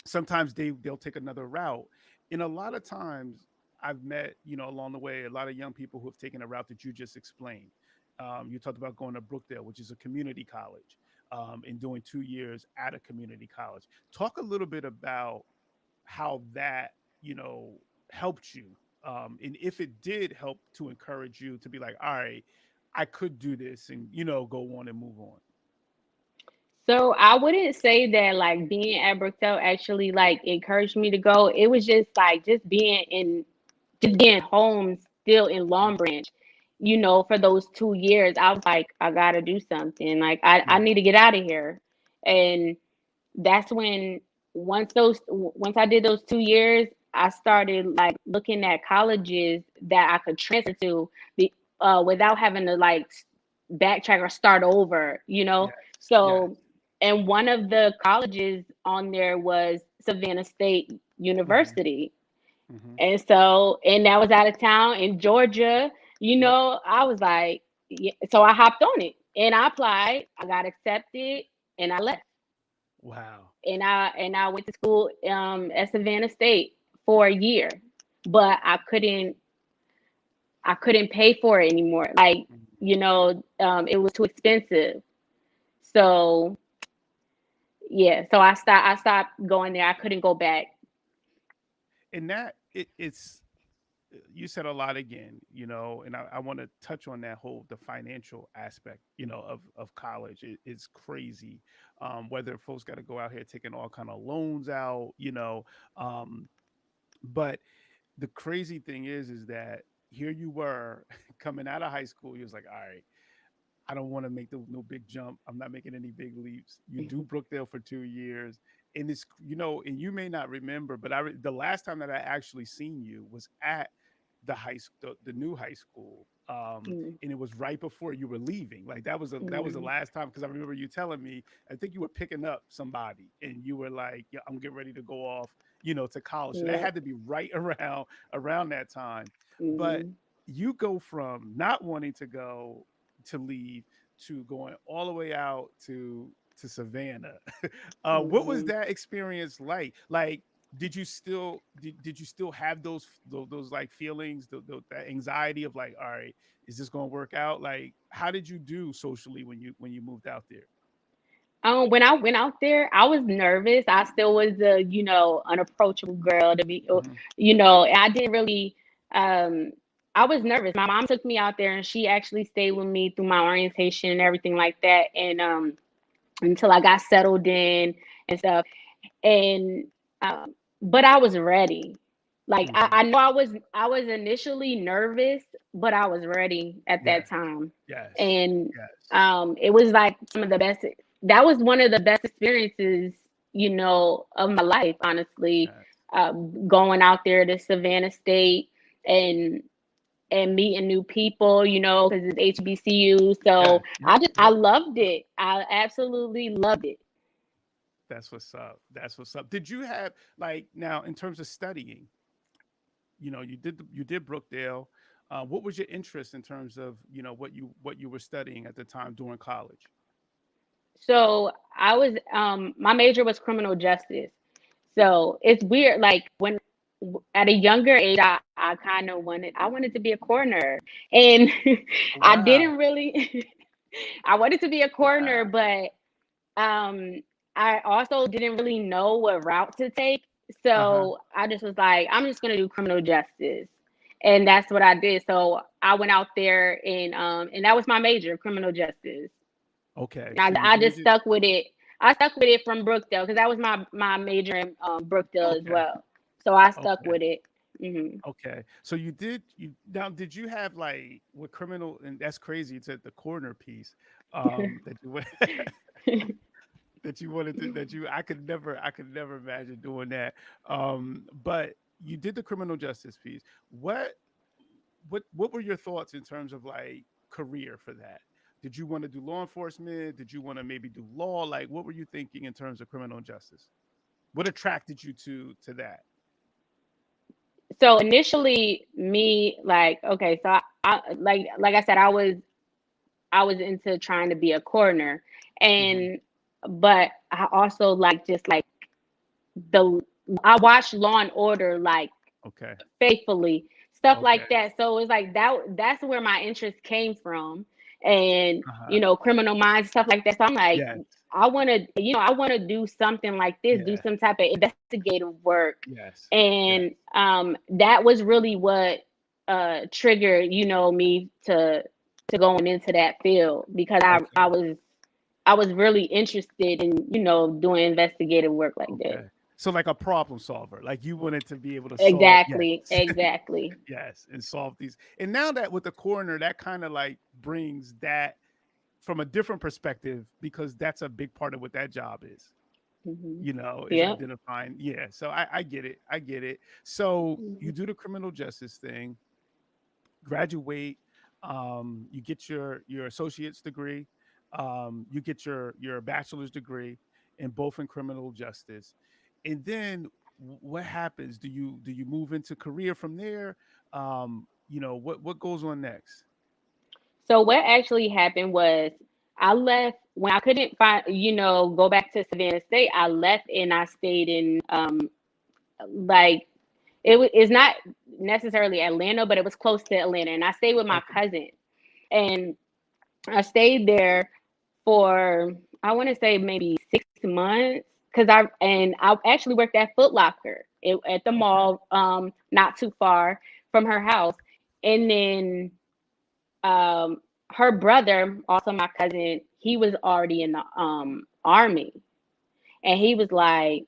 S2: Sometimes they'll take another route, and a lot of times I've met along the way a lot of young people who have taken a route that you just explained. You talked about going to Brookdale, which is a community college, and doing 2 years at a community college. Talk a little bit about how that helped you, and if it did help to encourage you to be like, all right, I could do this, and go on and move on.
S3: So I wouldn't say that like being at Brookdale actually like encouraged me to go. It was just like just being home still in Long Branch, for those 2 years. I was like, I gotta do something. Like I
S2: Mm-hmm.
S3: need to get out of here. And that's when once I did those 2 years, I started like looking at colleges that I could transfer to without having to like backtrack or start over,
S2: Yes. Yes.
S3: So, and one of the colleges on there was Savannah State
S2: Mm-hmm.
S3: University.
S2: Mm-hmm.
S3: And so, and that was out of town in Georgia.
S2: Yep.
S3: I was like, yeah. So I hopped on it and I applied. I got accepted and I left.
S2: Wow.
S3: And I went to school at Savannah State for a year, but I couldn't pay for it anymore. Like,
S2: Mhm.
S3: it was too expensive. So yeah, so I stopped going there. I couldn't go back.
S2: And it's you said a lot again, and I want to touch on that whole the financial aspect, of college. It's crazy. Whether folks got to go out here taking all kind of loans out, um, but the crazy thing is that here you were coming out of high school. You was like, all right, I don't want to make no big jump. I'm not making any big leaps. You do Brookdale for 2 years, and it's and you may not remember, but the last time that I actually seen you was at the new high school,
S3: Mm,
S2: and it was right before you were leaving. Like that was the
S3: mm,
S2: last time because I remember you telling me. I think you were picking up somebody, and you were like, "Yeah, I'm getting ready to go off, to college." So that
S3: yep.
S2: had to be right around that time, but
S3: Mm,
S2: you go from not wanting to leave to going all the way out to Savannah. What was
S3: mm.
S2: that experience like? Like, did you still have those like feelings, that anxiety of like, all right, is this going to work out? Like, how did you do socially when you moved out there?
S3: When I went out there, I was nervous. I still was a, unapproachable girl to be,
S2: Hmm.
S3: I didn't really, um, I was nervous. My mom took me out there and she actually stayed with me through my orientation and everything like that. And, until I got settled in and stuff. And, but I was ready. Like
S2: Hmm.
S3: I know I was initially nervous, but I was ready at that
S2: Yes,
S3: time.
S2: yes,
S3: And
S2: yes,
S3: it was like some of the best. That was one of the best experiences, of my life, honestly.
S2: yes,
S3: Going out there to Savannah State and meeting new people, because it's HBCU.
S2: yes.
S3: So
S2: Yep,
S3: I
S2: yep.
S3: loved it. I absolutely loved it.
S2: That's what's up. That's what's up. Did you have, like, now in terms of studying? You did Brookdale. What was your interest in terms of what you were studying at the time during college?
S3: So I was my major was criminal justice. So it's weird. Like when at a younger age, I kind of wanted to be a coroner, and I
S2: Wow,
S3: didn't really. I wanted to be a coroner,
S2: wow.
S3: but um, I also didn't really know what route to take.
S2: Uh huh.
S3: So I just was like, I'm just gonna do criminal justice, and that's what I did. So I went out there and that was my major, criminal justice.
S2: Okay,
S3: I,
S2: so you
S3: I just
S2: majored.
S3: stuck with it. I stuck with it from Brookdale because that was my major in Brookdale as
S2: Okay,
S3: well. So I stuck
S2: okay,
S3: with it. Hmm.
S2: okay. So you now did you have like with criminal, and that's crazy. It's at the corner piece, that you went that you wanted to that you I could never imagine doing that. But you did the criminal justice piece. What were your thoughts in terms of like career for that? Did you want to do law enforcement? Did you want to maybe do law? Like, what were you thinking in terms of criminal justice? What attracted you to that?
S3: So initially, me like okay, so like I said, I was into trying to be a coroner,
S2: Hmm.
S3: and but I also like just like the I watched Law and Order like
S2: Okay.
S3: faithfully, stuff
S2: Okay.
S3: like that. So it's like that's where my interest came from, and
S2: Uh-huh.
S3: Criminal Minds, stuff like that. So I'm like,
S2: Yes.
S3: I want to do something like this, do
S2: Yeah.
S3: some type of investigative work,
S2: Yes. Yes.
S3: and that was really what triggered me to going into that field because I
S2: Okay.
S3: I was I was really interested in doing investigative work like that.
S2: Okay. So like a problem solver, like you wanted to be able to solve, yes.
S3: Exactly, exactly.
S2: Yes, and solve these. And now that with the coroner, that kind of like brings that from a different perspective because that's a big part of what that job is.
S3: Hmm.
S2: Is
S3: Yep.
S2: identifying. Yeah. So I get it. I get it. So
S3: Mhm.
S2: you do the criminal justice thing, graduate, you get your associate's degree, you get your bachelor's degree, in both in criminal justice, and then what happens? Do you move into career from there? What goes on next?
S3: So what actually happened was I left when I couldn't find, go back to Savannah State. I left and I stayed in like it's not necessarily Atlanta, but it was close to Atlanta, and I stayed with my
S2: Okay.
S3: cousin, and I stayed there for I want to say maybe 6 months because I actually worked at Foot Locker at the
S2: Okay.
S3: mall, not too far from her house, and then um her brother, also my cousin, he was already in the army, and he was like,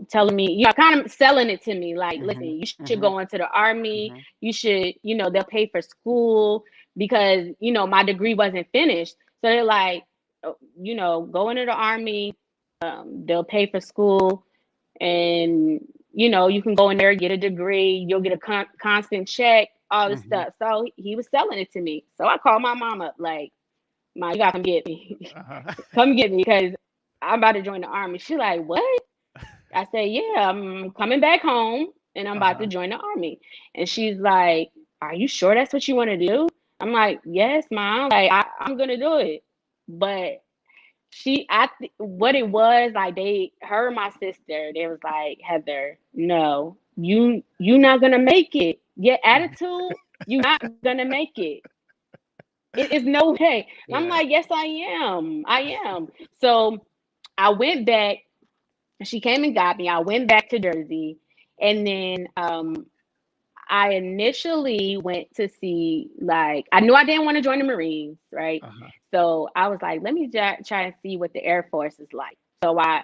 S3: telling me, kind of selling it to me, like, listen,
S2: Mhm.
S3: you should
S2: Mhm.
S3: go into the army.
S2: Mhm.
S3: You should, they'll pay for school because, my degree wasn't finished. So they're like, go into the army. They'll pay for school, and, you can go in there, get a degree. You'll get a constant check, all this
S2: Mhm.
S3: stuff. So he was selling it to me. So I called my mom up, like, Mom, you gotta come get me.
S2: Uh-huh.
S3: Come get me because I'm about to join the army. She's like, what? I said, yeah, I'm coming back home and I'm about to
S2: Uh-huh.
S3: join the army. And she's like, are you sure that's what you want to do? I'm like, yes, Mom. Like, I'm gonna do it. But what it was like, her and my sister, they was like, Heather, no, you not gonna make it. Your
S2: Mhm.
S3: attitude, you not gonna make it. It is no way. And I'm
S2: Yeah.
S3: like, yes, I am. I am. So I went back. She came and got me. I went back to Jersey, and then I initially went to see, like, I knew I didn't want to join the Marines, right?
S2: Uh-huh.
S3: So I was like, let me try and see what the Air Force is like. So I,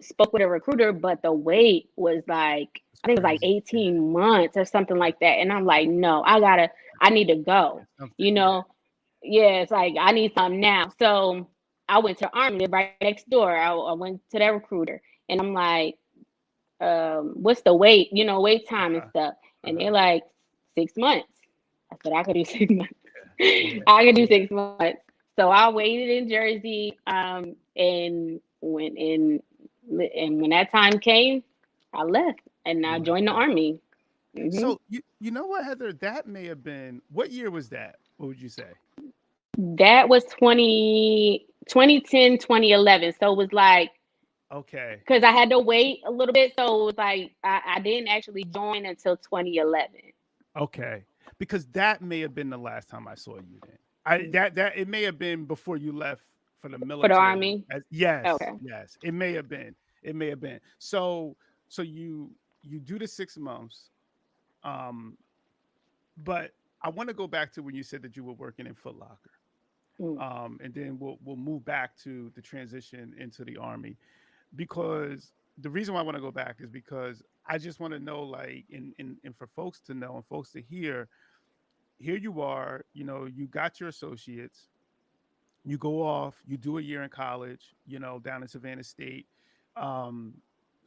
S3: spoke with a recruiter, but the wait was like,
S2: It's
S3: I think it was like
S2: crazy. Yeah.
S3: 18 months or something
S2: Yeah.
S3: like that. And I'm like, no, I need to go,
S2: It's something.
S3: you
S2: Yeah.
S3: know? Yeah, it's like, I need something now. So I went to Army, they're right next door. I went to that recruiter, and I'm like, what's the wait, wait time and
S2: Uh-huh.
S3: stuff. And
S2: Uh-huh.
S3: they're like, 6 months. I said, I could do 6 months.
S2: Yeah.
S3: I could do
S2: Yeah.
S3: 6 months. So I waited in Jersey, and when that time came, I left and I
S2: You left
S3: joined the
S2: that.
S3: army. hmm
S2: So you know what, Heather? That may have been what year was that? What would you say?
S3: That was 2010, 2011. So it was like,
S2: Okay.
S3: because I had to wait a little bit. So it was like, I didn't actually join until 2011
S2: Okay. Because that may have been the last time I saw you then. I that it may have been before you left for the
S3: for the
S2: military.
S3: army.
S2: Yes,
S3: Okay.
S2: yes. It may have been. It may have been. So you do the 6 months. Um, but I want to go back to when you said that you were working in Foot Locker.
S3: Mm.
S2: And then we'll move back to the transition into the army, because the reason why I want to go back is because I just want to know, like, and for folks to know and folks to hear, here you are, you got your associates, you go off, you do a year in college, down in Savannah State. Um,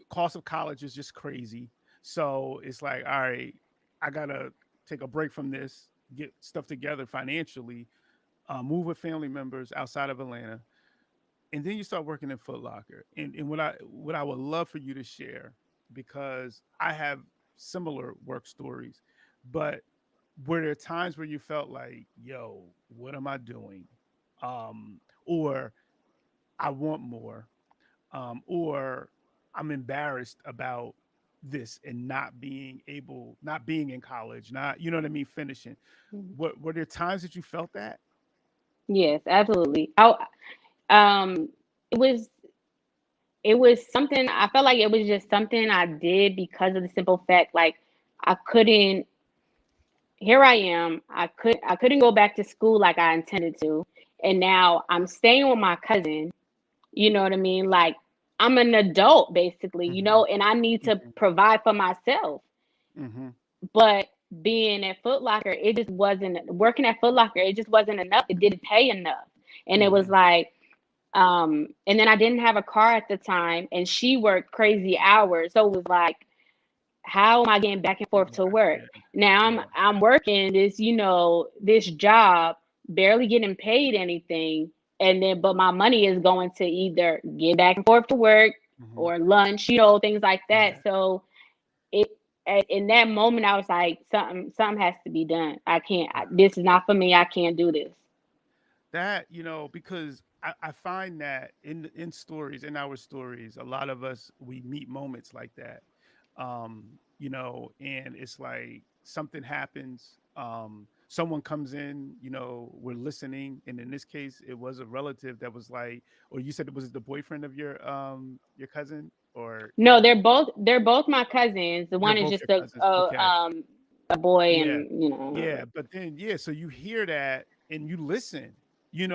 S2: Cost of college is just crazy. So it's like, all right, I gotta take a break from this, get stuff together financially, move with family members outside of Atlanta, and then you start working in Foot Locker. And what I would love for you to share, because I have similar work stories, but were there times where you felt like, yo, what am I doing? Or I want more, or I'm embarrassed about this and not being in college, not, you know what I mean, finishing. What were there times that you felt that?
S3: Yes, absolutely. Um, it was it was something I felt like it was just something I did because of the simple fact, like, I couldn't. Here I am. I couldn't go back to school like I intended to, and now I'm staying with my cousin. You know what I mean? Like, I'm an adult basically,
S2: Hmm.
S3: and I need to
S2: Hmm.
S3: provide for myself.
S2: Hmm.
S3: But being at Foot Locker, it just wasn't working at Foot Locker. It just wasn't enough. It didn't pay enough, and it was
S2: Hmm.
S3: like, and then I didn't have a car at the time, and she worked crazy hours, so it was like, how am I getting back and forth to work?
S2: Yeah.
S3: Now I'm
S2: Yeah.
S3: I'm working this job, barely getting paid anything, and then but my money is going to either get back and forth to work
S2: Hmm.
S3: or lunch, things like that.
S2: Yeah.
S3: So it in that moment I was like, something has to be done. I can't.
S2: Yeah.
S3: This is not for me. I can't do this.
S2: that, because I find that in stories, in our stories, a lot of us, we meet moments like that. And it's like something happens, someone comes in, we're listening, and in this case it was a relative that was like, or you said it was the boyfriend of your cousin, or
S3: No, they're both my cousins. The
S2: they're
S3: one is
S2: both
S3: just
S2: your cousins. Okay.
S3: a boy,
S2: Yeah.
S3: and
S2: Yeah. But then, yeah, so you hear that and you listen,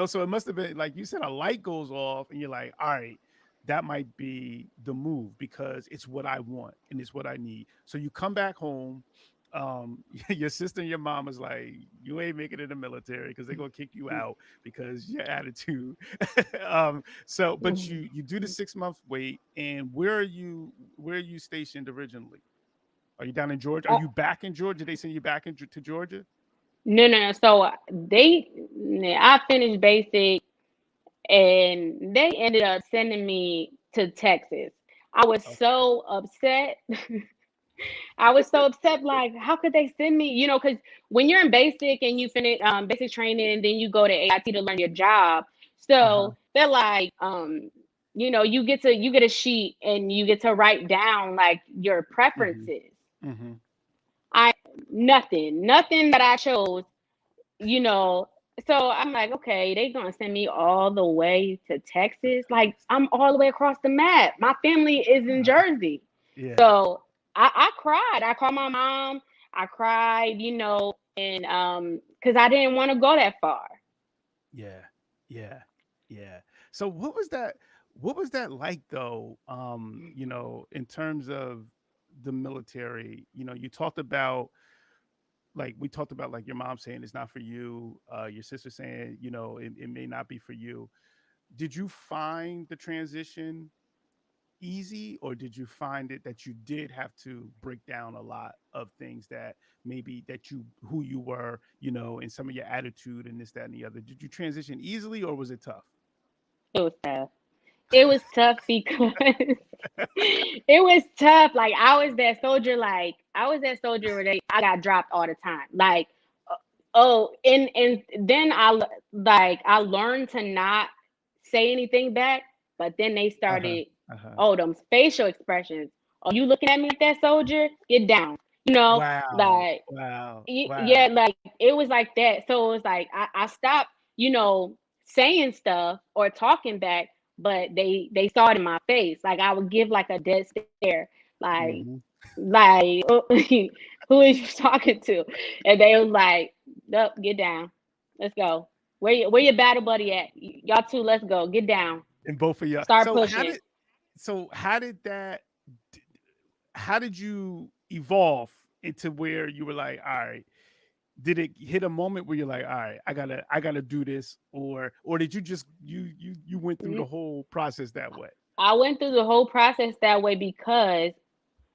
S2: so it must have been like you said, a light goes off and you're like, all right, that might be the move because it's what I want and it's what I need. So you come back home. Your sister and your mom is like, you ain't making it in the military because they're gonna kick you out because your attitude. But you do the 6 month wait, and where are you stationed originally? Are you down in Georgia? Are
S3: uh,
S2: you back in Georgia? They send you back to Georgia?
S3: no, no, no. So I finished basic, and they ended up sending me to Texas. I was
S2: Okay.
S3: so upset. I was so upset. Like, how could they send me? Because when you're in basic and you finish basic training, and then you go to AIT to learn your job,
S2: Uh-huh.
S3: so they're like, you get a sheet and you get to write down like your
S2: Mhm.
S3: preferences.
S2: Mhm.
S3: I nothing that I chose, you know. So I'm like, okay, they gonna send me all the way to Texas. Like, I'm all the way across the map. My family is in
S2: Uh-huh.
S3: Jersey.
S2: Yeah.
S3: So I cried. I called my mom. I cried, and because I didn't want to go that far.
S2: Yeah. Yeah. Yeah. So what was that like though? In terms of the military, you talked about, like, we talked about, like, your mom saying it's not for you, your sister saying, it may not be for you. Did you find the transition easy, or did you find it that you did have to break down a lot of things that maybe that you who you were, and some of your attitude and this, that, and the other? Did you transition easily, or was it tough?
S3: It was tough. It was tough because it was tough. Like, I was that soldier. Like, I was that soldier where I got dropped all the time. Like, oh, and then I learned to not say anything back. But then they
S2: Uh-huh.
S3: started,
S2: Uh-huh.
S3: oh, them facial expressions. Oh, you looking at me like that, soldier? Get down.
S2: Wow.
S3: Like,
S2: Wow.
S3: yeah,
S2: Wow.
S3: like it was like that. So it was like I stopped, saying stuff or talking back, but they saw it in my face. Like, I would give like a dead stare, like
S2: Hmm.
S3: like who is you talking to? And they was like, "Up, get down, let's go. Where your battle buddy at? Y'all two, let's go. Get down,
S2: And both of y'all.
S3: start
S2: So
S3: pushing."
S2: how did you evolve into where you were like, all right, did it hit a moment where you're like, all right, I gotta do this, or did you just you went through the whole process that way?
S3: I went through the whole process that way because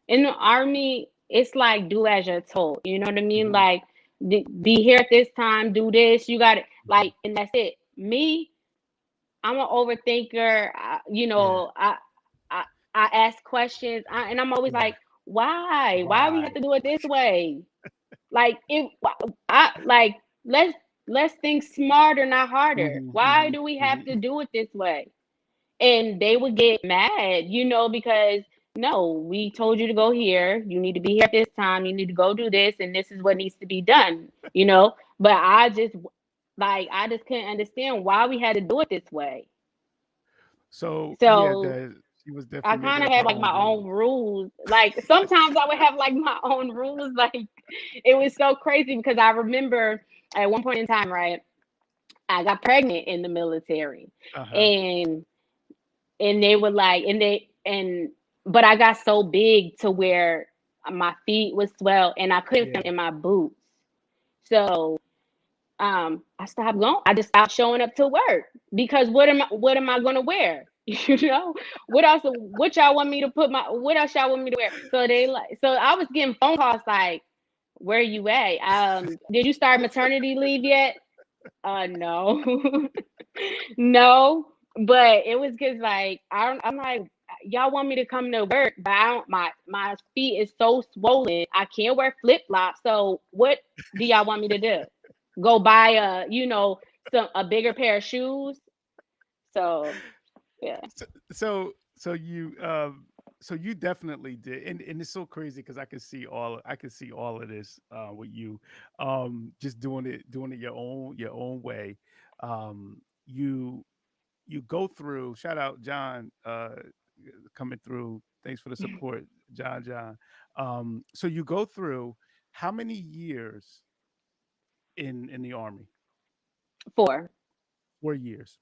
S3: in the army, it's like do as you're told. You know what I mean?
S2: Hmm.
S3: Like, be here at this time, do this. You got it.
S2: Hmm.
S3: Like, and that's it. Me, I'm an overthinker.
S2: Yeah.
S3: I, I ask questions, and I'm always
S2: Yeah.
S3: like, why? Why we
S2: Why?
S3: have to do it this way? Like, like, let's think smarter, not harder.
S2: Hmm.
S3: Why
S2: Hmm.
S3: do we have to
S2: Hmm.
S3: do it this way? And they would get mad, because no, we told you to go here. You need to be here at this time. You need to go do this, and this is what needs to be done. But I just couldn't understand why we had to do it this way.
S2: So yeah,
S3: So
S2: she was
S3: I
S2: definitely making
S3: kind of
S2: up
S3: had
S2: her
S3: like
S2: own
S3: my
S2: rules.
S3: own rules. Like, sometimes I would have like my own rules. Like, it was so crazy because I remember at one point in time, right, I got pregnant in the military,
S2: Uh-huh.
S3: and they were like, but I got so big to where my feet would swell and I couldn't
S2: Yeah.
S3: fit in my boots. So I stopped going. I just stopped showing up to work because what am I gonna wear? What else? What else y'all want me to wear? So I was getting phone calls like, where you at? Did you start maternity leave yet? No. No, but it was because, like, I'm like, y'all want me to come to work, but I don't, my feet is so swollen. I can't wear flip flops. So what do y'all want me to do? Go buy a bigger pair of shoes. So yeah.
S2: So you definitely did, and it's so crazy because I can see all of this with you, just doing it your own way. You you go through. Shout out John, coming through. Thanks for the support, John. So you go through how many years in the army?
S3: 4.
S2: 4 years.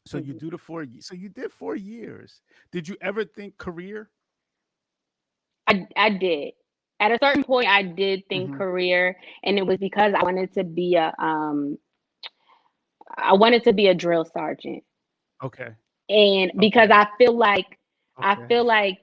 S2: So you
S3: Mhm.
S2: do the 4 years. So you did 4 years. Did you ever think career?
S3: I did. At a certain point, I did think
S2: Hmm.
S3: career, and it was because I wanted to be a drill sergeant,
S2: Okay.
S3: and because
S2: Okay.
S3: I
S2: Okay.
S3: feel like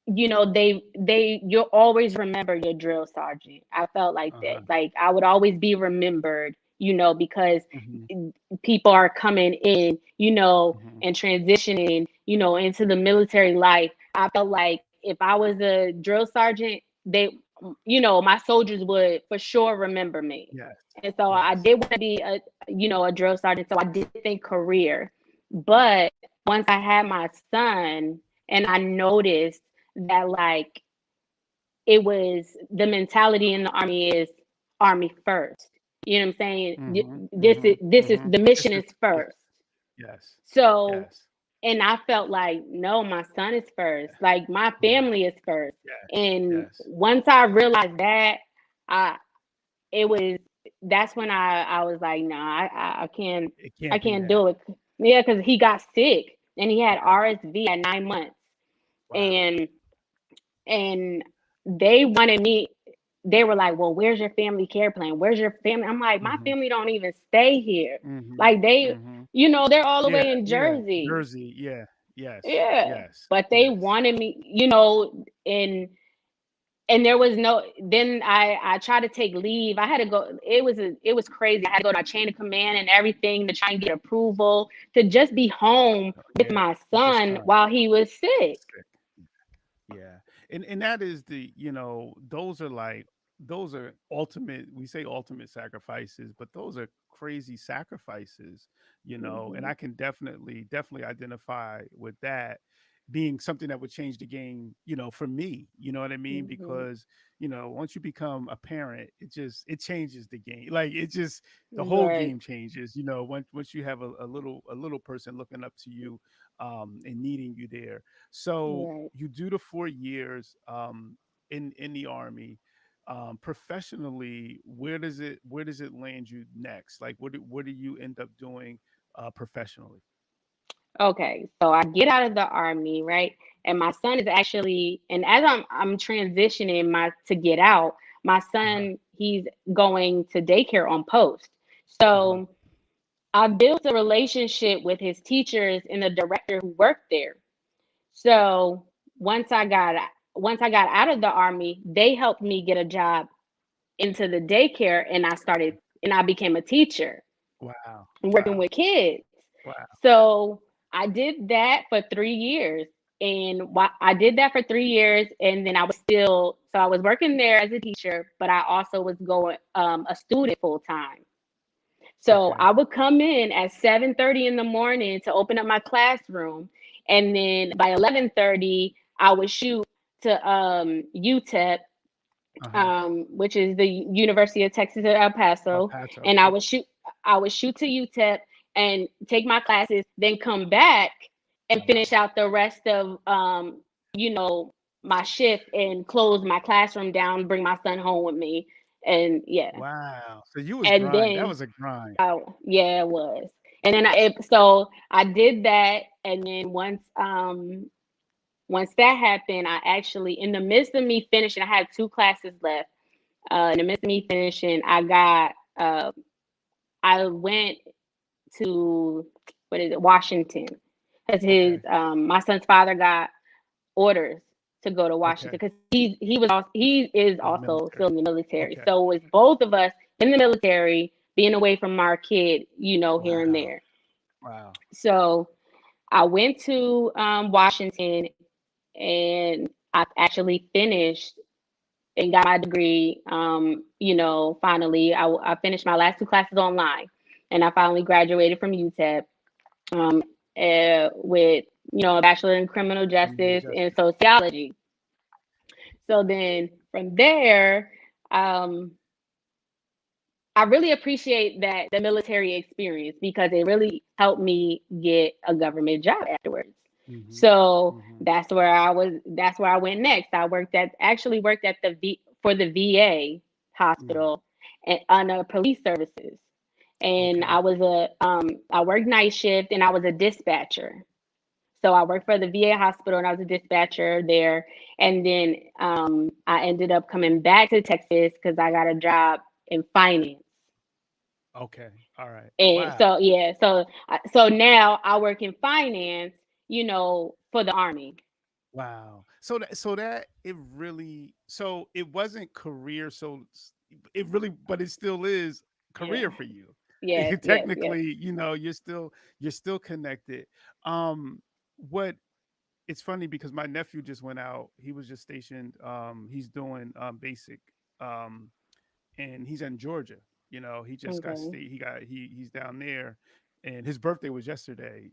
S3: you'll always remember your drill sergeant. I felt like that.
S2: Uh-huh.
S3: Like I would always be remembered, because
S2: Hmm.
S3: people are coming in,
S2: Hmm.
S3: and transitioning, into the military life. I felt like if I was a drill sergeant, my soldiers would for sure remember me.
S2: Yes.
S3: And so I
S2: Yes.
S3: did want to be a drill sergeant. So I did think career. But once I had my son and I noticed that like it was the mentality in the army is army first. You know what I'm saying?
S2: Hmm.
S3: This is
S2: Hmm.
S3: this is
S2: Hmm.
S3: the
S2: It's
S3: mission is
S2: just yeah.
S3: first.
S2: Yes.
S3: So,
S2: Yes.
S3: and I felt like, no, my son is first. Like my
S2: Yeah.
S3: family is first.
S2: Yes.
S3: And
S2: Yes.
S3: once I realized that, I it was that's when I was like, no,
S2: It
S3: I
S2: can't be
S3: can't
S2: that.
S3: do it. Yeah, because he got sick and he had
S2: Yeah.
S3: RSV at 9 months.
S2: Wow.
S3: And and they wanted me, they were like, well, where's your family care plan? Where's your family? I'm like, my
S2: Hmm.
S3: family don't even stay here.
S2: Hmm.
S3: Like
S2: Hmm.
S3: they're all the
S2: Yeah.
S3: way in
S2: Yeah.
S3: Jersey.
S2: Jersey. Yeah. Yes.
S3: Yeah.
S2: Yes.
S3: But they
S2: Yes.
S3: wanted me, and there was no, then I tried to take leave. I had to go, it was crazy. I had to go to my chain of command and everything to try and get approval to just be home with
S2: Yeah.
S3: my
S2: With your
S3: son
S2: son.
S3: while he was sick.
S2: Sick. Yeah. And that is those are like those are ultimate, we say ultimate sacrifices, but those are crazy sacrifices, and
S3: Hmm.
S2: I can definitely identify with that being something that would change the game, for me, you know what I mean?
S3: Hmm.
S2: Because, once you become a parent, it changes the game. Like it just the whole
S3: Right.
S2: game changes, once you have a little person looking up to you and needing you there. So
S3: Right.
S2: you do the 4 years in the army. Professionally, where does it land you next? Like what do you end up doing professionally?
S3: Okay, so I get out of the army, right? And my son is actually, and as I'm transitioning my to get out, my
S2: Uh-huh.
S3: son, he's going to daycare on post.
S2: Uh-huh.
S3: So I built a relationship with his teachers and the director who worked there. So once I got once I got out of the army, they helped me get a job into the daycare, and I became a teacher
S2: Wow.
S3: working
S2: Wow.
S3: with kids.
S2: Wow.
S3: So I did that for 3 years. And I did that for 3 years, and then I was working there as a teacher, but I also was going a student full time. So
S2: Okay.
S3: I would come in at 7:30 in the morning to open up my classroom, and then by 11:30 I would shoot to UTEP,
S2: Uh-huh.
S3: which is the University of Texas at El
S2: El
S3: Paso,
S2: Paso.
S3: and
S2: Yep.
S3: I would shoot to UTEP and take my classes, then come back and
S2: Wow.
S3: finish out the rest of you know my shift and close my classroom down, bring my son home with me, and yeah,
S2: Wow. So you was
S3: and
S2: grind. That
S3: then
S2: was a grind.
S3: yeah, it was, and then so I did that, and then once that happened, I actually, in the midst of me finishing, I had 2 classes left. In the midst of me finishing, I went to, what is it, Washington, because his
S2: Okay.
S3: my son's father got orders to go to Washington
S2: Okay.
S3: because he is
S2: In the
S3: also still
S2: military.
S3: in the military.
S2: Okay.
S3: So it was both of us in the military being away from our kid, here and
S2: Wow.
S3: there.
S2: Wow.
S3: So I went to Washington, and I actually finished and got my degree. Finally, I finished my last 2 classes online. and I finally graduated from UTEP um, with a bachelor in criminal
S2: Criminal
S3: justice and
S2: justice.
S3: sociology. So then from there, um, I really appreciate that the military experience because it really helped me get a government job afterwards.
S2: Mm-hmm.
S3: So
S2: Mm-hmm.
S3: that's where I was. That's where I went next. I worked at for the VA
S2: Mm.
S3: hospital and under police services, and
S2: Okay.
S3: I worked night shift and I was a dispatcher. So I worked for the VA hospital and I was a dispatcher there. And then I ended up coming back to Texas because I got a job in finance.
S2: Okay. All right.
S3: And
S2: Wow.
S3: so yeah, so now I work in finance, for the army.
S2: Wow. So that it really, so it wasn't career, it really, but it still is
S3: Yeah.
S2: career for you.
S3: Yes, yes, yes.
S2: Technically, you're still connected. Um what It's funny because my nephew just went out. He was just stationed. He's doing basic, um and he's in Georgia. He just got
S3: Okay.
S2: state. He's down there, and his birthday was yesterday.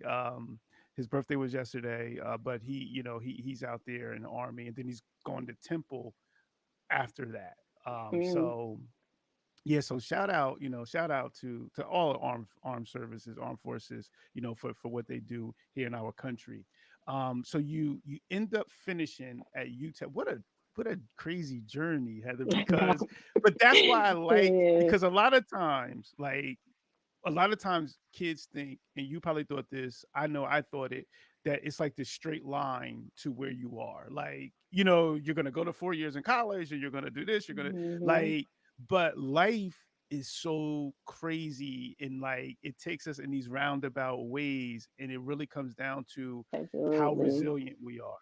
S2: But he's out there in the army, and then he's going to Temple after that.
S3: Mm,
S2: So yeah, so shout out to all armed services, armed forces, for what they do here in our country. So you end up finishing at UTEP. What a crazy journey, Heather, because but that's why I like,
S3: yeah,
S2: because a lot of times kids think, and you probably thought this, I know I thought it, that it's like this straight line to where you are. Like, you're gonna go to 4 years in college, and you're gonna do this, you're gonna
S3: hmm,
S2: like, but life is so crazy, and like it takes us in these roundabout ways, and it really comes down to how
S3: absolutely.
S2: resilient we are,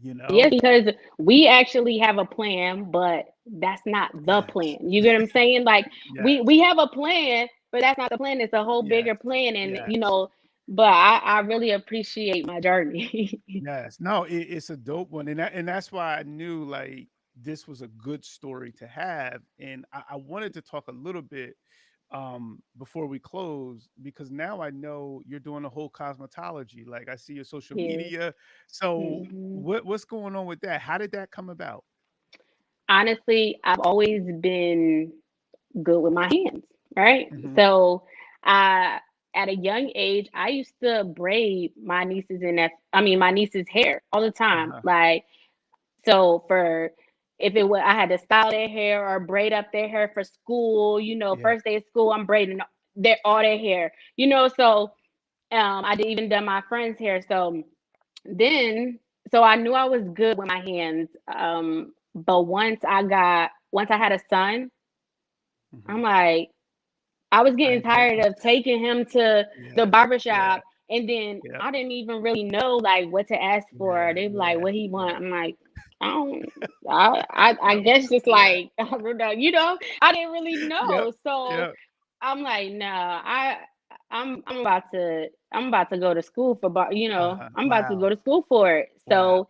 S2: you
S3: Yes,
S2: know?
S3: because we actually have a plan, but that's not the
S2: Yes.
S3: plan. You get what I'm saying? Like we
S2: Yes.
S3: we have a plan, but that's not the plan. It's a whole
S2: Yes.
S3: bigger plan, and
S2: Yes.
S3: but I really appreciate my journey.
S2: Yes, no, it's a dope one, and that's why I knew like this was a good story to have, and I wanted to talk a little bit before we close, because now I know you're doing the whole cosmetology. Like I see your social
S3: Yes.
S2: media. So
S3: Hmm.
S2: what's going on with that? How did that come about?
S3: Honestly, I've always been good with my hands, right?
S2: Hmm.
S3: So, I at a young age, I used to braid my niece's hair all the time.
S2: Uh-huh.
S3: Like, so for if it was, I had to style their hair or braid up their hair for school.
S2: Yeah.
S3: First day of school, I'm braiding all their hair. So I did even done my friend's hair. Then, so I knew I was good with my hands. But once I had a son,
S2: Hmm.
S3: I'm like, I was
S2: I
S3: getting
S2: get
S3: tired of taking him to the
S2: yeah. Yeah.
S3: barbershop, and then
S2: Yeah.
S3: I didn't even really know like what to ask for.
S2: Yeah.
S3: They be like,
S2: Yeah.
S3: "What he want?"
S2: Yeah.
S3: I'm like, I don't. I guess just
S2: Yeah.
S3: like I don't know. I didn't really
S2: Yep.
S3: know. So
S2: Yep.
S3: I'm like, no, I'm about to go to school for
S2: Uh-huh.
S3: I'm about to go
S2: Wow.
S3: to school for it.
S2: Wow.
S3: So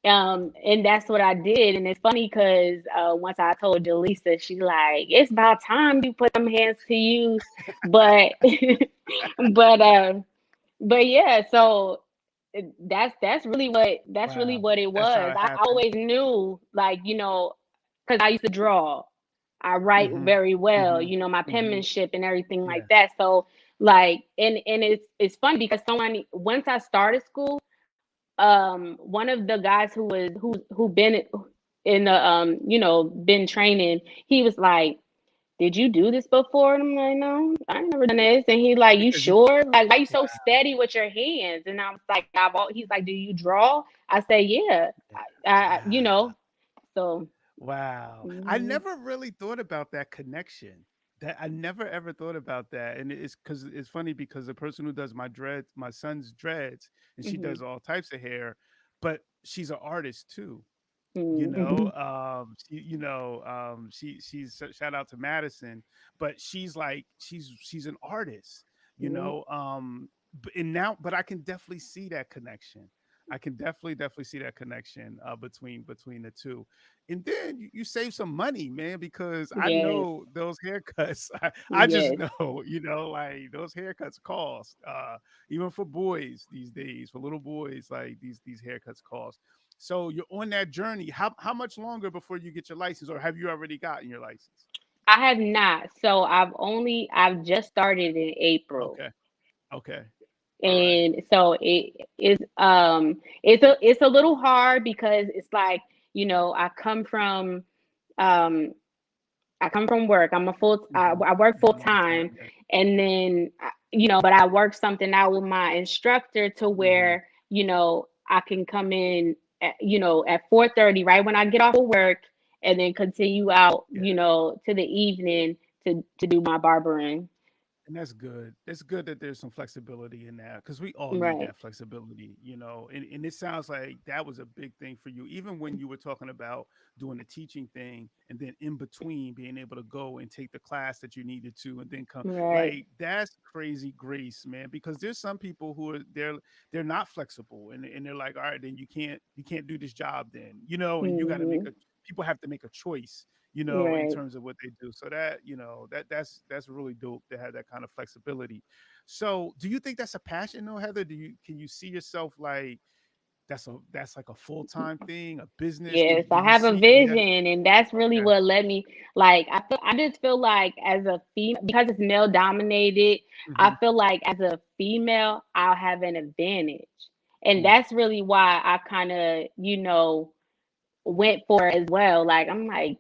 S3: and that's what I did. And it's funny because once I told Jaleesa, she's like, it's about time you put them hands to use. But but yeah, so that's really
S2: Wow.
S3: what it
S2: That's how
S3: was.
S2: it
S3: I
S2: happened.
S3: always knew, like, because I used to draw. I write
S2: Mhm.
S3: very well,
S2: Mhm.
S3: my
S2: Mhm.
S3: penmanship and everything like
S2: Yes.
S3: that. So like and it's funny because someone once I started school, one of the guys who been in the been training, he was like, did you do this before? And I'm like, no, I ain't never done this. And he's like, you
S2: Because you
S3: sure? Like, why you so
S2: wow.
S3: steady with your hands? And I was like, he's like, do you draw? I say, yeah.
S2: Yeah.
S3: You
S2: Wow.
S3: know, so
S2: Wow. I
S3: mhm,
S2: never really thought about that connection. That I never ever thought about that. And it's because it's funny because the person who does my son's dreads, and she
S3: mhm,
S2: does all types of hair, but she's an artist too.
S3: mhm,
S2: She's shout out to Madison, but she's an artist,
S3: mhm,
S2: and now, but I can definitely see that connection. I can definitely see that connection between the two. And then you save some money, man, because I
S3: Yes,
S2: know those haircuts. I just
S3: yes.
S2: know, like those haircuts cost. Even for boys these days, for little boys, like these haircuts cost. So you're on that journey. How much longer before you get your license, or have you already gotten your license?
S3: I have not. So I've just started in April.
S2: Okay. Okay. All right.
S3: And so it's a little hard because it's like, um I come from work. I work full
S2: Full
S3: time,
S2: time. Yeah.
S3: and then but I work something out with my instructor to
S2: hmm
S3: where I can come in at 4:30 right when I get off of work, and then continue out
S2: Yeah.
S3: to the evening to do my barbering.
S2: And that's good. It's good that there's some flexibility in that because we all need
S3: Right,
S2: that flexibility, And it sounds like that was a big thing for you, even when you were talking about doing the teaching thing and then in between being able to go and take the class that you needed to and then come.
S3: right.
S2: Like that's crazy grace, man. Because there's some people who are they're not flexible and they're like, all right, then you can't do this job then, and you got to make
S3: Hmm.
S2: a people have to make a choice in
S3: Right.
S2: terms of what they do. So that, that's really dope to have that kind of flexibility. So do you think that's a passion though, Heather? Can you see yourself like that's like a full-time thing, a business? Do,
S3: Yes,
S2: do
S3: I
S2: you
S3: have a
S2: see that?
S3: vision, and that's really
S2: Okay.
S3: what led me. Like, I just feel like as a female, because it's male dominated, I
S2: hmm
S3: feel like as a female, I'll have an advantage, and
S2: Mm.
S3: that's really why I kind of, went for it as well. Like, I'm like,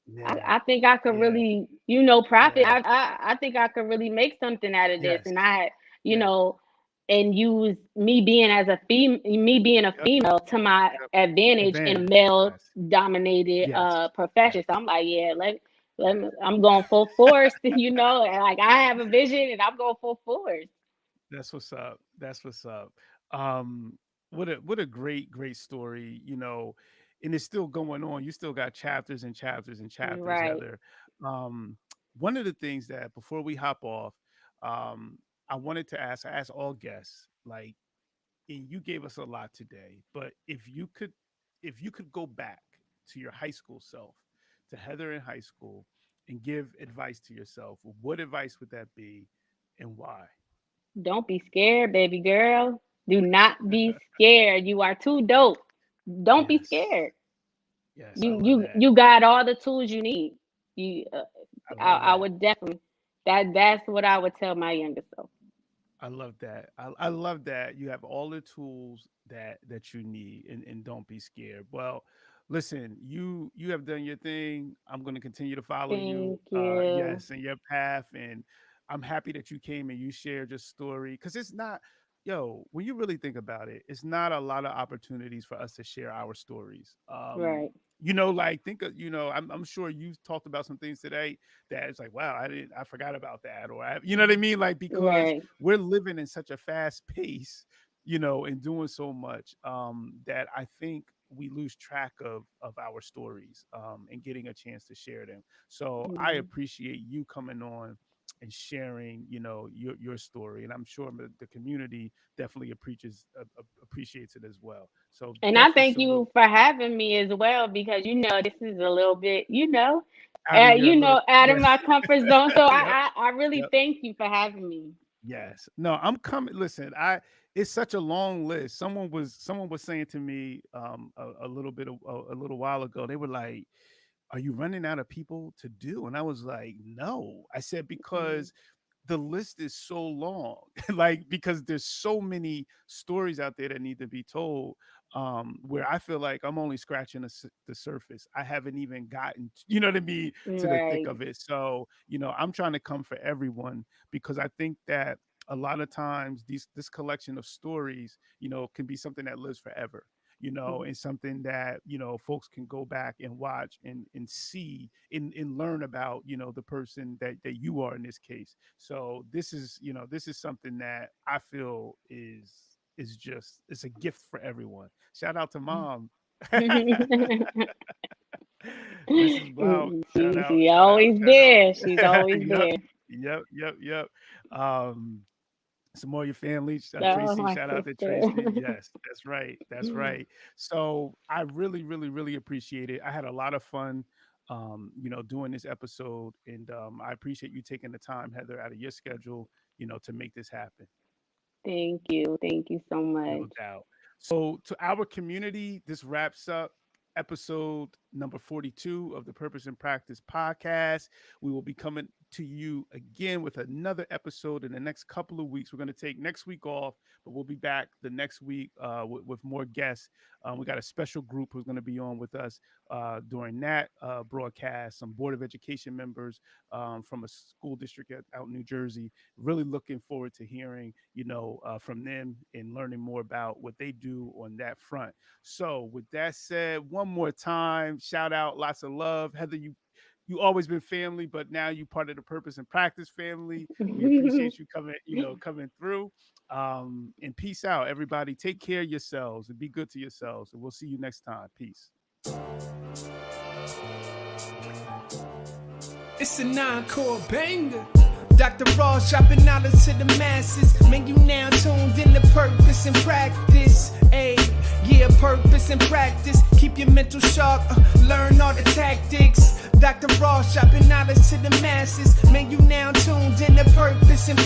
S2: Yeah.
S3: I think I could
S2: Yeah.
S3: really, profit.
S2: Yeah.
S3: I think I could really make something out of this,
S2: Yes.
S3: and you
S2: Yeah.
S3: know, and use me being a
S2: Yep.
S3: female to my
S2: Yep.
S3: advantage in a
S2: Advantage.
S3: male
S2: Yes.
S3: dominated
S2: Yes.
S3: profession.
S2: Yes.
S3: So I'm like, yeah, let
S2: Yes.
S3: me, I'm going full force, and like I have a vision, and I'm going full force.
S2: That's what's up. That's what's up. Um, what a great story, and it's still going on. You still got chapters and chapters and chapters,
S3: Right.
S2: Heather. Um, one of the things that before we hop off, I wanted to ask, I asked all guests, like, and you gave us a lot today, but if you could go back to your high school self, to Heather in high school, and give advice to yourself, what advice would that be and why?
S3: Don't be scared, baby girl. Do not be scared. You are too dope. Don't be
S2: Yes.
S3: scared.
S2: Yes, I
S3: You
S2: love
S3: you
S2: that.
S3: you got all the tools you need. You,
S2: I love
S3: I
S2: that.
S3: would definitely that's what I would tell my younger self.
S2: I love that. I love that you have all the tools that you need and don't be scared. Well, listen, you have done your thing. I'm going to continue to follow you.
S3: Thank you.
S2: Yes, in your path, and I'm happy that you came and you shared your story because it's not, when you really think about it, it's not a lot of opportunities for us to share our stories.
S3: Right,
S2: Like think of, I'm sure you've talked about some things today that it's like, wow, I forgot about that, or you know what I mean, like because
S3: right.
S2: we're living in such a fast pace, and doing so much that I think we lose track of our stories and getting a chance to share them. So I
S3: Mhm.
S2: appreciate you coming on and sharing, your story, and I'm sure the community definitely appreciates it as well. So
S3: And I
S2: definitely
S3: thank
S2: salute
S3: you for having me as well because this is a little bit
S2: out of your little
S3: out of
S2: yeah.
S3: my comfort zone. So
S2: Yep.
S3: I really
S2: Yep.
S3: thank you for having me.
S2: Yes. No, I'm coming. Listen, it's such a long list. Someone was saying to me a little bit a little while ago. They were like, "Are you running out of people to do?" And I was like, "No." I said
S3: Mhm.
S2: because the list is so long, like because there's so many stories out there that need to be told, where I feel like I'm only scratching the surface. I haven't even gotten you know what I mean, to the thick
S3: Right.
S2: of it. So I'm trying to come for everyone because I think that a lot of times this collection of stories can be something that lives forever,
S3: Mhm.
S2: and something that folks can go back and watch and see and learn about the person that you are in this case. So this is something that I feel is just it's a gift for everyone. Shout out to mom. Mrs. Blount.
S3: She
S2: Shout out,
S3: always
S2: shout
S3: there. She's
S2: out.
S3: always
S2: Yep.
S3: there.
S2: Yep. Um some more of your family.
S3: Oh,
S2: Tracy,
S3: my
S2: shout out to
S3: sister.
S2: Tracy. Yes, that's right. That's right. So I really, really, really appreciate it. I had a lot of fun, doing this episode, and I appreciate you taking the time, Heather, out of your schedule, to make this happen.
S3: Thank you. Thank you so
S2: No
S3: much.
S2: doubt. So, to our community, this wraps up episode number 42 of the Purpose and Practice podcast. We will be coming to you again with another episode in the next couple of weeks. We're going to take next week off, but we'll be back the next week with more guests. We got a special group who's going to be on with us during that broadcast, some Board of Education members from a school district out in New Jersey. Really looking forward to hearing, from them and learning more about what they do on that front. So with that said, one more time, shout out, lots of love. Heather, you always been family, but now you part of the Purpose and Practice family. We appreciate you coming through. And peace out, everybody. Take care of yourselves and be good to yourselves. And we'll see you next time. Peace.
S1: It's a 9-chord banger. Dr. Ross dropping knowledge to the masses. Man, you now tuned in to Purpose and Practice. Ayy, yeah, Purpose and Practice. Keep your mental sharp, learn all the tactics. Dr. Ross dropping knowledge to the masses. Man, you now tuned in to Purpose and